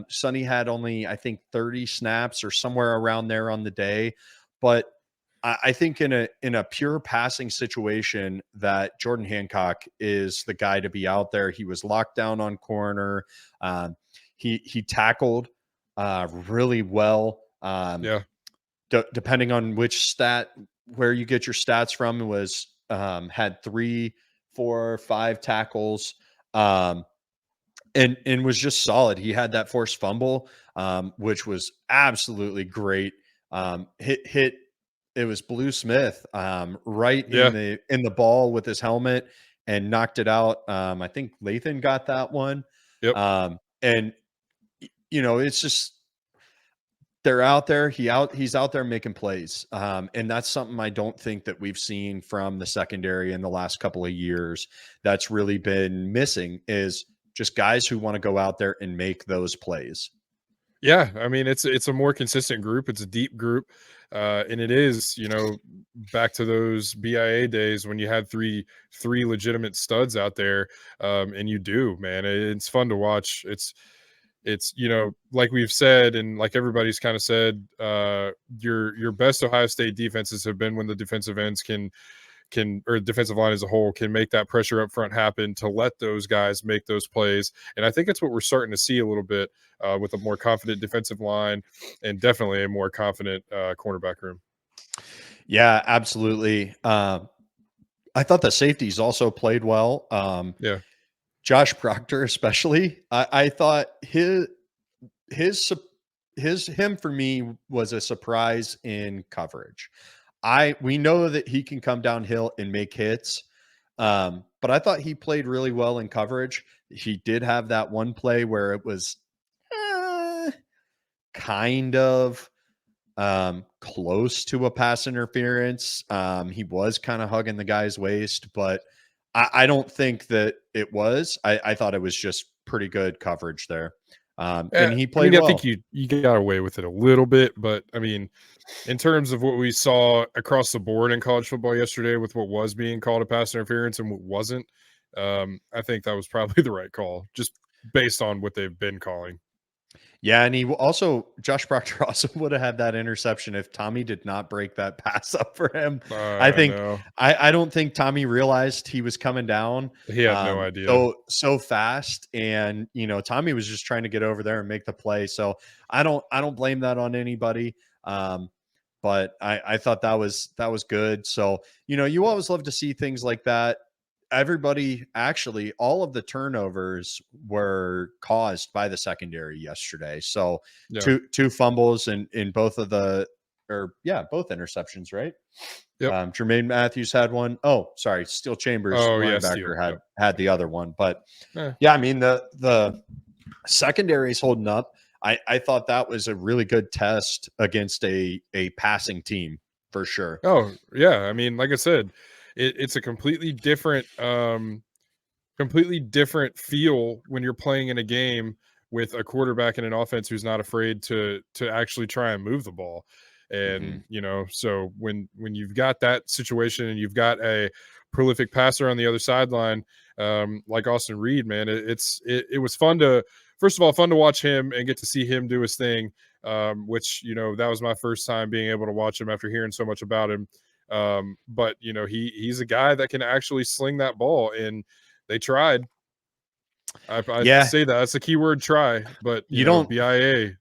Sonny had only, I think, 30 snaps or somewhere around there on the day, but I think in a pure passing situation that Jordan Hancock is the guy to be out there. He was locked down on corner. He tackled really well. yeah, Depending on which stat where you get your stats from, was had 3, 4, 5 tackles. And was just solid. He had that forced fumble, which was absolutely great. Hit it was Blue Smith right yeah, in the ball with his helmet and knocked it out. I think Lathan got that one. yep, And it's just they're out there. He's out there making plays. And that's something I don't think that we've seen from the secondary in the last couple of years. That's really been missing is just guys who want to go out there and make those plays. Yeah, I mean, it's a more consistent group. It's a deep group, and it is, back to those BIA days when you had three legitimate studs out there, and you do, man. It's fun to watch. It's like we've said, and like everybody's kind of said, your best Ohio State defenses have been when the defensive ends can or defensive line as a whole can make that pressure up front happen to let those guys make those plays. And I think that's what we're starting to see a little bit with a more confident defensive line and definitely a more confident cornerback room. Yeah, absolutely. I thought the safeties also played well. Yeah. Josh Proctor, especially, I thought him for me was a surprise in coverage. We know that he can come downhill and make hits, but I thought he played really well in coverage. He did have that one play where it was kind of close to a pass interference. He was kind of hugging the guy's waist, but I don't think that it was. I thought it was just pretty good coverage there. And he played well. I think you got away with it a little bit, but I mean, in terms of what we saw across the board in college football yesterday with what was being called a pass interference and what wasn't, I think that was probably the right call, just based on what they've been calling. Yeah, and Josh Proctor also would have had that interception if Tommy did not break that pass up for him. I don't think Tommy realized he was coming down. He had no idea. So fast, and Tommy was just trying to get over there and make the play. So I don't blame that on anybody. But I thought that was good. So you always love to see things like that. Actually, all of the turnovers were caused by the secondary yesterday. So yeah. two fumbles in both of both interceptions, right? Yep. Jermaine Matthews had one. Oh, sorry. Steel Chambers linebacker had the other one. But yeah, I mean, the secondary's holding up. I thought that was a really good test against a passing team for sure. Oh, yeah. I mean, like I said, it's a completely different feel when you're playing in a game with a quarterback and an offense who's not afraid to actually try and move the ball. And so when you've got that situation and you've got a prolific passer on the other sideline, like Austin Reed, man, it was fun to watch him and get to see him do his thing, which that was my first time being able to watch him after hearing so much about him. But he's a guy that can actually sling that ball, and they tried. I say that's the key word, try, but BIA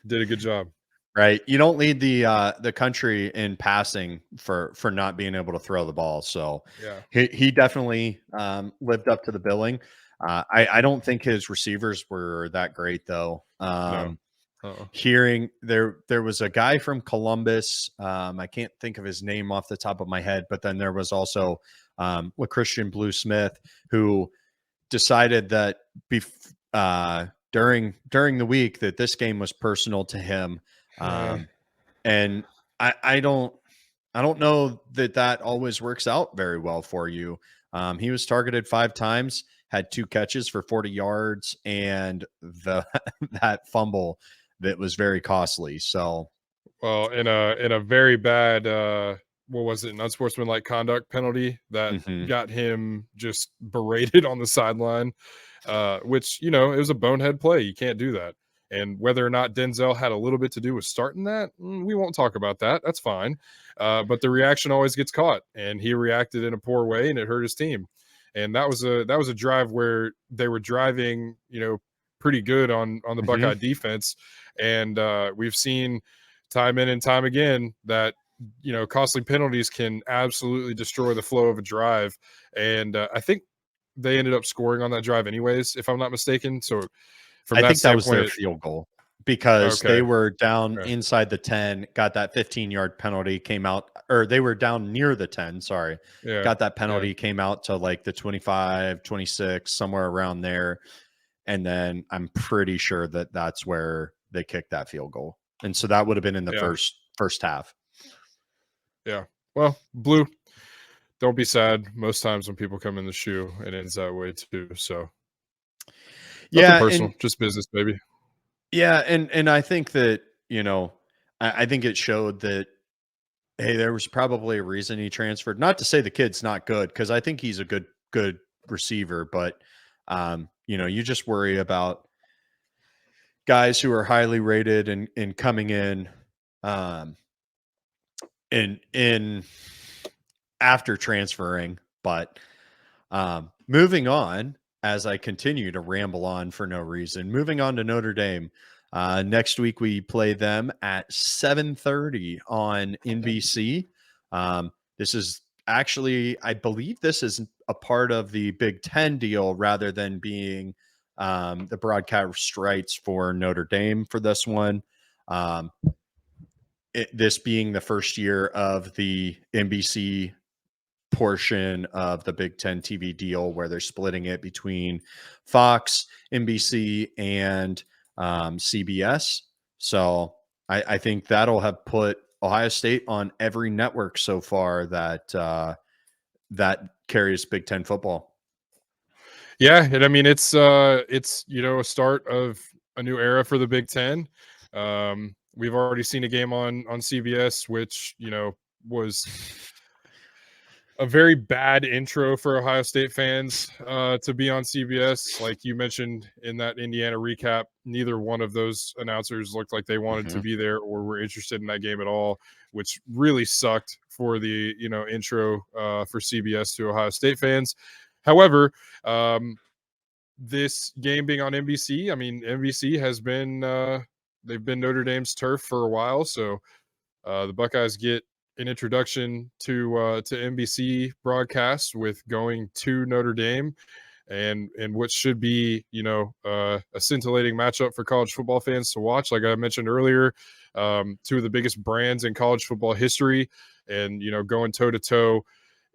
did a good job. Right. You don't lead the country in passing for not being able to throw the ball. So yeah, he definitely lived up to the billing. I don't think his receivers were that great though. No. Hearing there was a guy from Columbus. I can't think of his name off the top of my head, but then there was also Christian Blue Smith, who decided that during the week that this game was personal to him. And I don't know that always works out very well for you. He was targeted 5 times, had 2 catches for 40 yards, and that fumble that was very costly. So, well, in a very bad what was it, an unsportsmanlike conduct penalty that got him just berated on the sideline, which it was a bonehead play. You can't do that. And whether or not Denzel had a little bit to do with starting that, we won't talk about that. That's fine. But the reaction always gets caught, and he reacted in a poor way, and it hurt his team. And that was a drive where they were driving, pretty good on the Buckeye defense. And we've seen time in and time again that, costly penalties can absolutely destroy the flow of a drive. And I think they ended up scoring on that drive anyways, if I'm not mistaken. So I think that was their field goal, because they were down inside the 10, got that 15-yard penalty, came out, or they were down near the 10, sorry. Yeah, got that penalty, came out to like the 25, 26, somewhere around there. And then I'm pretty sure that that's where they kicked that field goal. And so that would have been in the Yeah. first half. Yeah. Well, Blue, don't be sad. Most times when people come in the shoe, it ends that way too. So nothing Yeah, personal, and just business, baby. yeah, and I think that, I think it showed that, hey, there was probably a reason he transferred. Not to say the kid's not good, because I think he's a good receiver, but you just worry about guys who are highly rated and coming in um in after transferring. But moving on, as I continue to ramble on for no reason, moving on to Notre Dame. Next week we play them at 7:30 on NBC. This is actually, I believe this is a part of the Big Ten deal rather than being the broadcast rights for Notre Dame for this one. This being the first year of the NBC portion of the Big Ten TV deal, where they're splitting it between Fox, NBC, and CBS. So I think that'll have put Ohio State on every network so far that carries Big Ten football. Yeah, and I mean it's a start of a new era for the Big Ten. We've already seen a game on CBS, which was a very bad intro for Ohio State fans to be on CBS. Like you mentioned in that Indiana recap, neither one of those announcers looked like they wanted to be there or were interested in that game at all, which really sucked for the intro for CBS to Ohio State fans. However, this game being on NBC, I mean, NBC has been they've been Notre Dame's turf for a while, so the Buckeyes get an introduction to NBC broadcast with going to Notre Dame, and what should be a scintillating matchup for college football fans to watch. Like I mentioned earlier, two of the biggest brands in college football history, and going toe to toe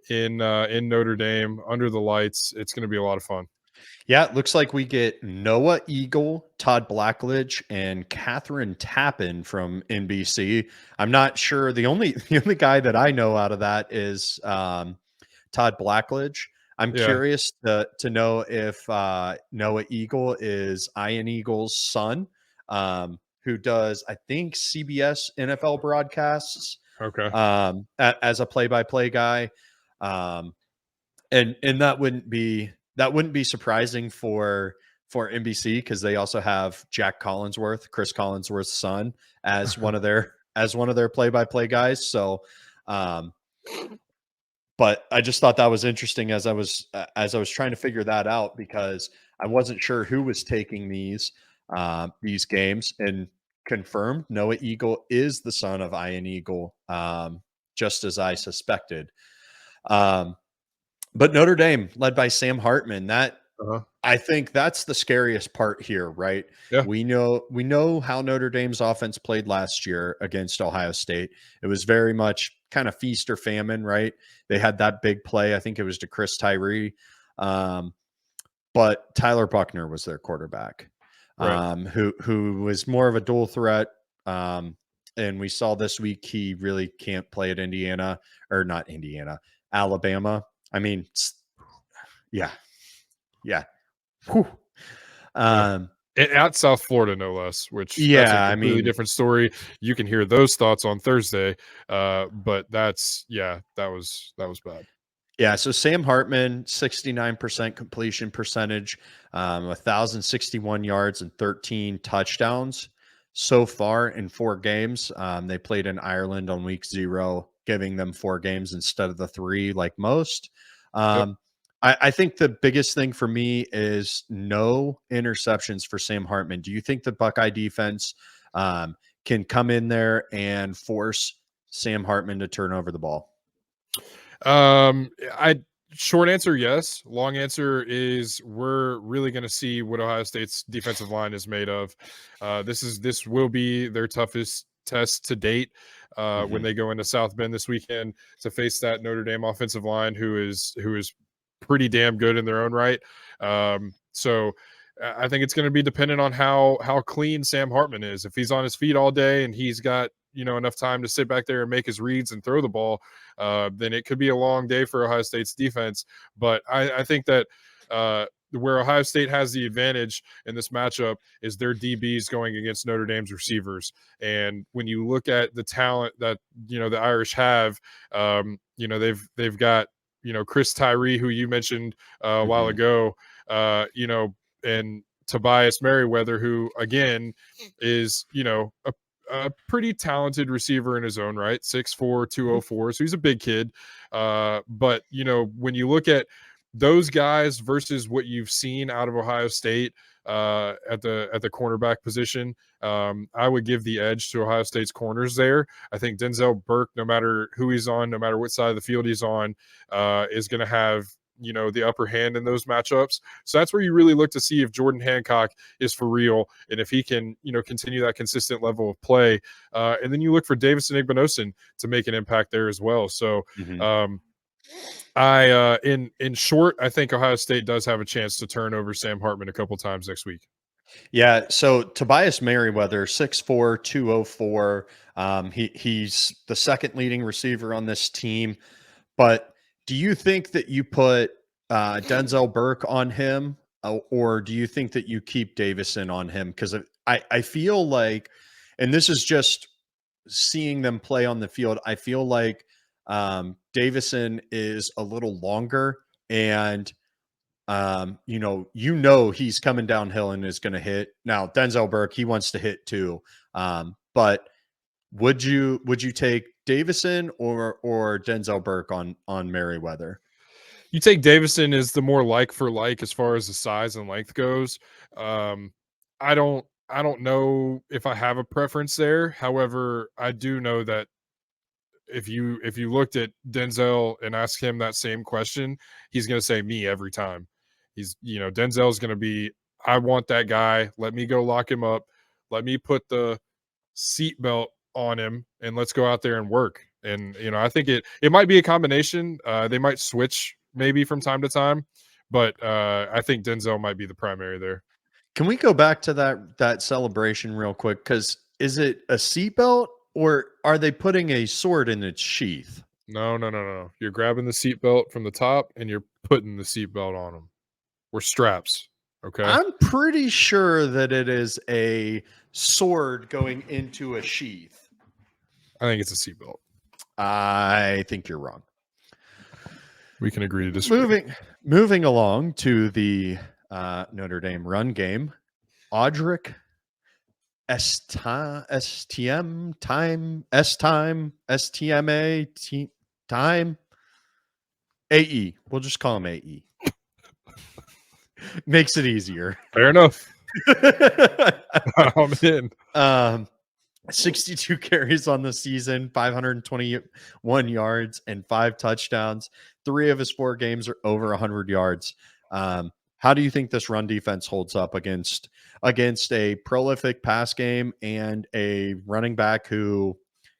in Notre Dame under the lights. It's going to be a lot of fun. Yeah, it looks like we get Noah Eagle, Todd Blackledge, and Catherine Tappan from NBC. I'm not sure. The only guy that I know out of that is Todd Blackledge. I'm curious to know if Noah Eagle is Ian Eagle's son, who does, I think, CBS NFL broadcasts. Okay. As a play-by-play guy, and that wouldn't be surprising for NBC, because they also have Jack Collinsworth, Chris Collinsworth's son, as one of their play-by-play guys. So, but I just thought that was interesting as I was trying to figure that out, because I wasn't sure who was taking these games, and confirmed Noah Eagle is the son of Ian Eagle, just as I suspected. But Notre Dame, led by Sam Hartman, I think that's the scariest part here, right? Yeah. We know how Notre Dame's offense played last year against Ohio State. It was very much kind of feast or famine, right? They had that big play. I think it was to Chris Tyree. But Tyler Buckner was their quarterback, who was more of a dual threat. And we saw this week he really can't play at Alabama. I mean, yeah. Whew. At South Florida, no less, which that's a completely different story. You can hear those thoughts on Thursday, but that was bad. Yeah, so Sam Hartman, 69% completion percentage, 1,061 yards and 13 touchdowns so far in 4 games. They played in Ireland on week 0, giving them 4 games instead of the 3 like most. I think the biggest thing for me is no interceptions for Sam Hartman. Do you think the Buckeye defense can come in there and force Sam Hartman to turn over the ball? Short answer, yes. Long answer is we're really going to see what Ohio State's defensive line is made of. This will be their toughest test to date when they go into South Bend this weekend to face that Notre Dame offensive line, who is pretty damn good in their own right. So I think it's going to be dependent on how clean Sam Hartman is. If he's on his feet all day and he's got enough time to sit back there and make his reads and throw the ball, then it could be a long day for Ohio State's defense. But I think that where Ohio State has the advantage in this matchup is their DBs going against Notre Dame's receivers. And when you look at the talent that the Irish have, they've got Chris Tyree, who you mentioned a while ago, and Tobias Merriweather, who again is a pretty talented receiver in his own right, 6'4", 204. So he's a big kid. But when you look at those guys versus what you've seen out of Ohio State at the cornerback position, I would give the edge to Ohio State's corners there. I think Denzel Burke, no matter who he's on, no matter what side of the field he's on, is going to have the upper hand in those matchups. So that's where you really look to see if Jordan Hancock is for real and if he can continue that consistent level of play. And then you look for Davison Igbinosun to make an impact there as well. So in short, I think Ohio State does have a chance to turn over Sam Hartman a couple times next week. Yeah, so Tobias Merriweather, 6'4", 204. He's the second leading receiver on this team. But do you think that you put Denzel Burke on him, or do you think that you keep Davison on him? Because I feel like, and this is just seeing them play on the field, I feel like Davison is a little longer, and he's coming downhill and is going to hit. Now Denzel Burke, he wants to hit too, but would you take Davison or Denzel Burke on Merriweather? You take Davison as the more like for like as far as the size and length goes. I don't know if I have a preference there. However, I do know that if you looked at Denzel and asked him that same question, he's going to say me every time. He's Denzel's going to be, I want that guy. Let me go lock him up. Let me put the seatbelt on him and let's go out there and work. And I think it might be a combination. They might switch maybe from time to time, but I think Denzel might be the primary there. Can we go back to that celebration real quick? Because is it a seatbelt or are they putting a sword in its sheath? No. You're grabbing the seatbelt from the top and you're putting the seatbelt on them. Or straps. Okay. I'm pretty sure that it is a sword going into a sheath. I think it's a seatbelt. I think you're wrong. We can agree to disagree. Moving along to the Notre Dame run game. Audric STMA AE. We'll just call him AE. Makes it easier. Fair enough. I'm in. 62 carries on the season, 521 yards, and 5 touchdowns. 3 of his 4 games are over 100 yards. How do you think this run defense holds up against a prolific pass game and a running back who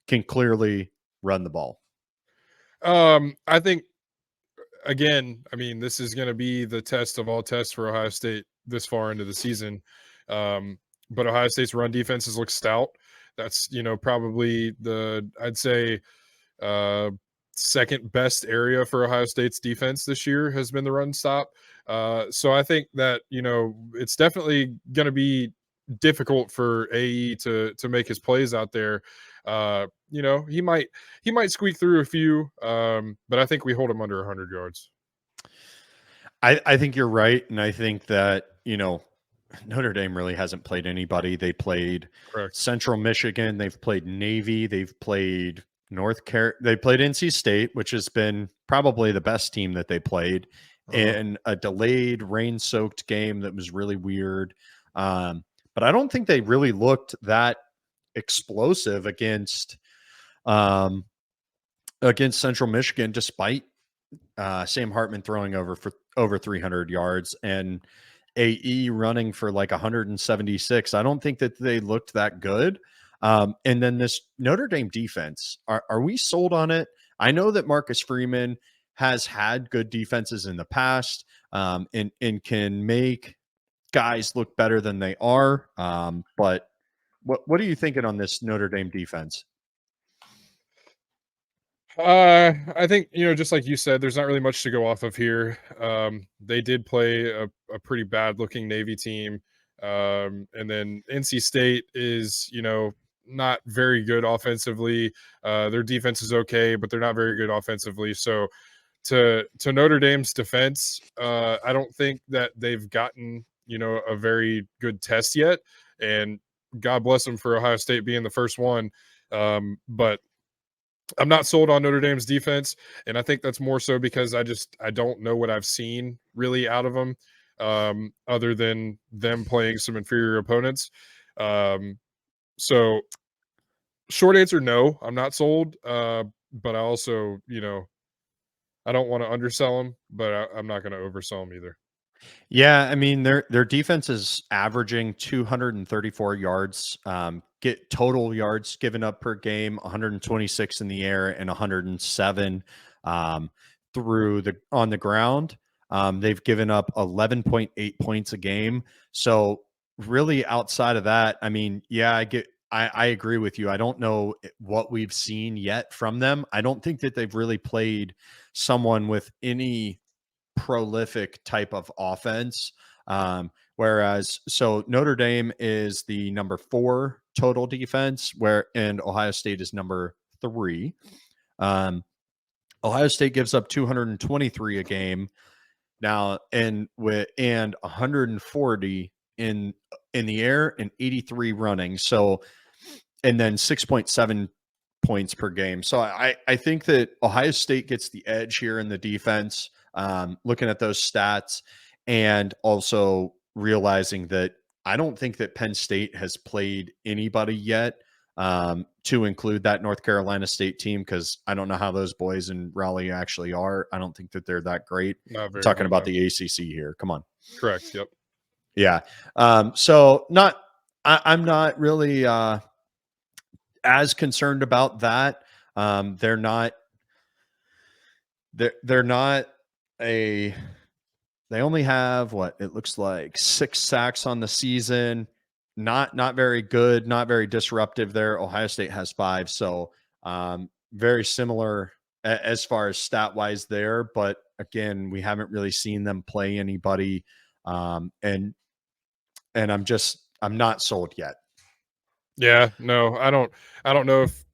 can clearly run the ball? I think, again, this is going to be the test of all tests for Ohio State this far into the season. But Ohio State's run defenses look stout. That's, probably I'd say, second best area for Ohio State's defense this year has been the run stop. So I think that, it's definitely going to be difficult for AE to make his plays out there. He might squeak through a few, but I think we hold him under 100 yards. I think you're right. And I think that, Notre Dame really hasn't played anybody. They played Central Michigan. They've played Navy. They've played they played NC State, which has been probably the best team that they played in a delayed rain-soaked game that was really weird. But I don't think they really looked that explosive against Central Michigan, despite Sam Hartman throwing for over 300 yards and AE running for like 176. I don't think that they looked that good. And then this Notre Dame defense, are we sold on it? I know that Marcus Freeman has had good defenses in the past, and can make guys look better than they are. But what are you thinking on this Notre Dame defense? I think, just like you said, there's not really much to go off of here. They did play a pretty bad looking Navy team. And then NC State is, not very good offensively. Their defense is okay, but they're not very good offensively. So to Notre Dame's defense, I don't think that they've gotten, a very good test yet. And God bless them for Ohio State being the first one. But I'm not sold on Notre Dame's defense, and I think that's more so because I don't know what I've seen really out of them, other than them playing some inferior opponents. So short answer, no, I'm not sold. But I also, I don't want to undersell them, but I'm not going to oversell them either. Yeah, I mean their defense is averaging 234 yards, get total yards given up per game, 126 in the air and 107 through the on the ground. They've given up 11.8 points a game. So really, outside of that, I mean, yeah, I agree with you. I don't know what we've seen yet from them. I don't think that they've really played someone with any prolific type of offense. So Notre Dame is the number 4 total defense, and Ohio State is number 3. Um, Ohio State gives up 223 a game now, and 140 in the air and 83 running. So, and then 6.7 points per game. So I think that Ohio State gets the edge here in the defense, looking at those stats, and also realizing that I don't think that Penn State has played anybody yet, to include that North Carolina State team, because I don't know how those boys in Raleigh actually are. I don't think that they're that great. Not We're very talking good, about no. the ACC here. Come on. Correct. Yep. Yeah. So I'm not really as concerned about that. They're not a they only have what it looks like 6 sacks on the season. Not very good, not very disruptive there. Ohio State has 5, so very similar as far as stat wise there. But again, we haven't really seen them play anybody, and I'm not sold yet. Yeah, no, I don't know if,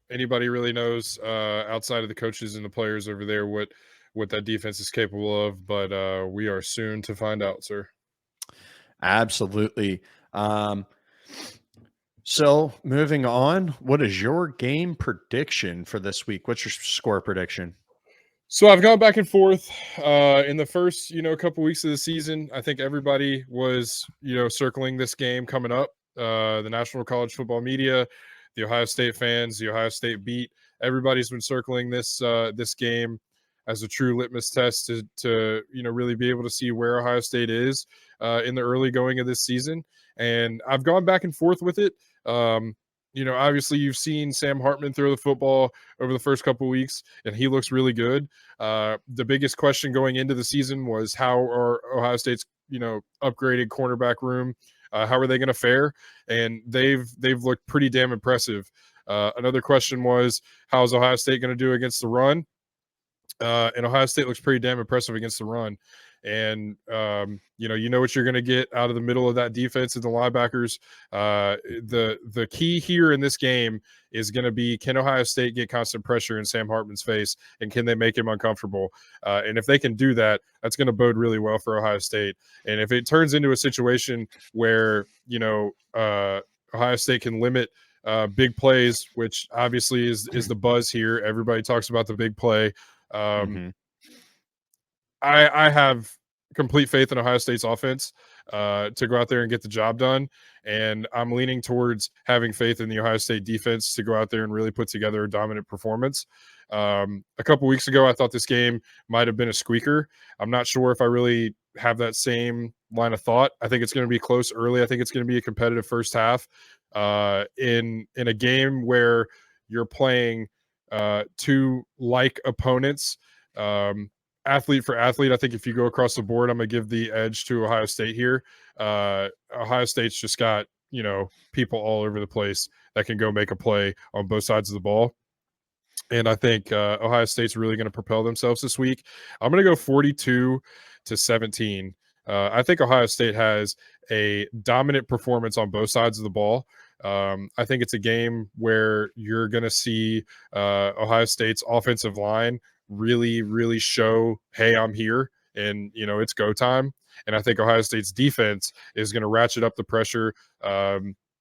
anybody really knows, outside of the coaches and the players over there what that defense is capable of, but we are soon to find out, sir. Absolutely. So moving on, what is your game prediction for this week? What's your score prediction? So I've gone back and forth in the first, couple weeks of the season. I think everybody was, circling this game coming up. The national college football media, the Ohio State fans, the Ohio State beat. Everybody's been circling this game as a true litmus test to really be able to see where Ohio State is in the early going of this season. And I've gone back and forth with it. Obviously you've seen Sam Hartman throw the football over the first couple weeks, and he looks really good. The biggest question going into the season was how are Ohio State's upgraded cornerback room, how are they going to fare? And they've looked pretty damn impressive. Another question was, how is Ohio State going to do against the run? And Ohio State looks pretty damn impressive against the run. And you know what you're going to get out of the middle of that defense and the linebackers. The key here in this game is going to be, can Ohio State get constant pressure in Sam Hartman's face, and can they make him uncomfortable? And if they can do that, that's going to bode really well for Ohio State. And if it turns into a situation where Ohio State can limit big plays, which obviously is the buzz here. Everybody talks about the big play. I have complete faith in Ohio State's offense to go out there and get the job done. And I'm leaning towards having faith in the Ohio State defense to go out there and really put together a dominant performance. A couple weeks ago, I thought this game might have been a squeaker. I'm not sure if I really have that same line of thought. I think it's going to be close early. I think it's going to be a competitive first half in a game where you're playing two like opponents. athlete for athlete, I think if you go across the board, I'm going to give the edge to Ohio State here. Ohio State's just got, people all over the place that can go make a play on both sides of the ball. And I think Ohio State's really going to propel themselves this week. I'm going to go 42-17. I think Ohio State has a dominant performance on both sides of the ball. I think it's a game where you're going to see Ohio State's offensive line really, really show, hey, I'm here, and it's go time. And I think Ohio State's defense is going to ratchet up the pressure.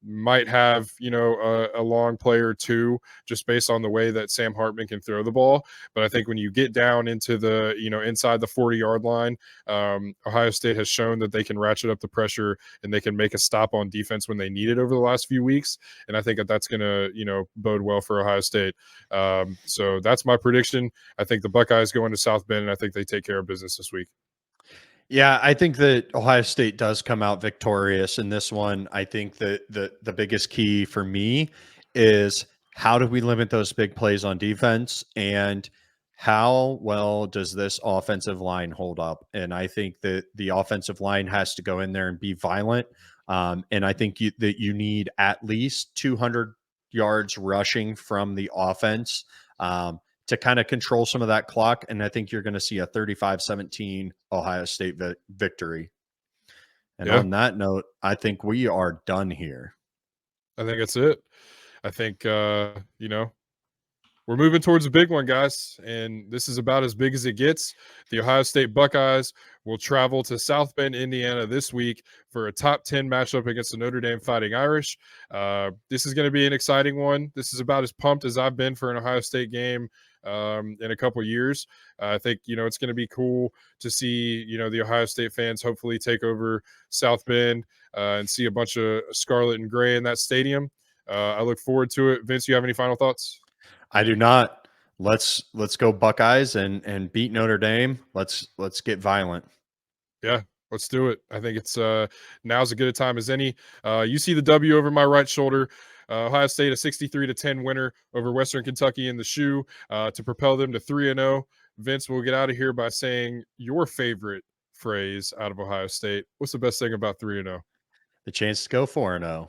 Might have a long play or two just based on the way that Sam Hartman can throw the ball. But I think when you get down into the inside the 40-yard line, Ohio State has shown that they can ratchet up the pressure and they can make a stop on defense when they need it over the last few weeks. And I think that's going to bode well for Ohio State. So that's my prediction. I think the Buckeyes go into South Bend, and I think they take care of business this week. Yeah, I think that Ohio State does come out victorious in this one. I think that the biggest key for me is how do we limit those big plays on defense, and how well does this offensive line hold up? And I think that the offensive line has to go in there and be violent. And I think that you need at least 200 yards rushing from the offense. To kind of control some of that clock. And I think you're going to see a 35-17 Ohio State victory. And on that note, I think we are done here. I think that's it. I think, we're moving towards a big one, guys. And this is about as big as it gets. The Ohio State Buckeyes will travel to South Bend, Indiana this week for a top 10 matchup against the Notre Dame Fighting Irish. This is going to be an exciting one. This is about as pumped as I've been for an Ohio State game in a couple years. I think, it's going to be cool to see, the Ohio State fans hopefully take over South Bend and see a bunch of scarlet and gray in that stadium. I look forward to it. Vince, you have any final thoughts? I do not. Let's go Buckeyes and beat Notre Dame. Let's get violent. Yeah, let's do it. I think it's now's as good a time as any. You see the W over my right shoulder. Ohio State a 63-10 winner over Western Kentucky in the shoe to propel them to 3-0. Vince, we'll get out of here by saying your favorite phrase out of Ohio State. What's the best thing about 3-0? The chance to go 4-0.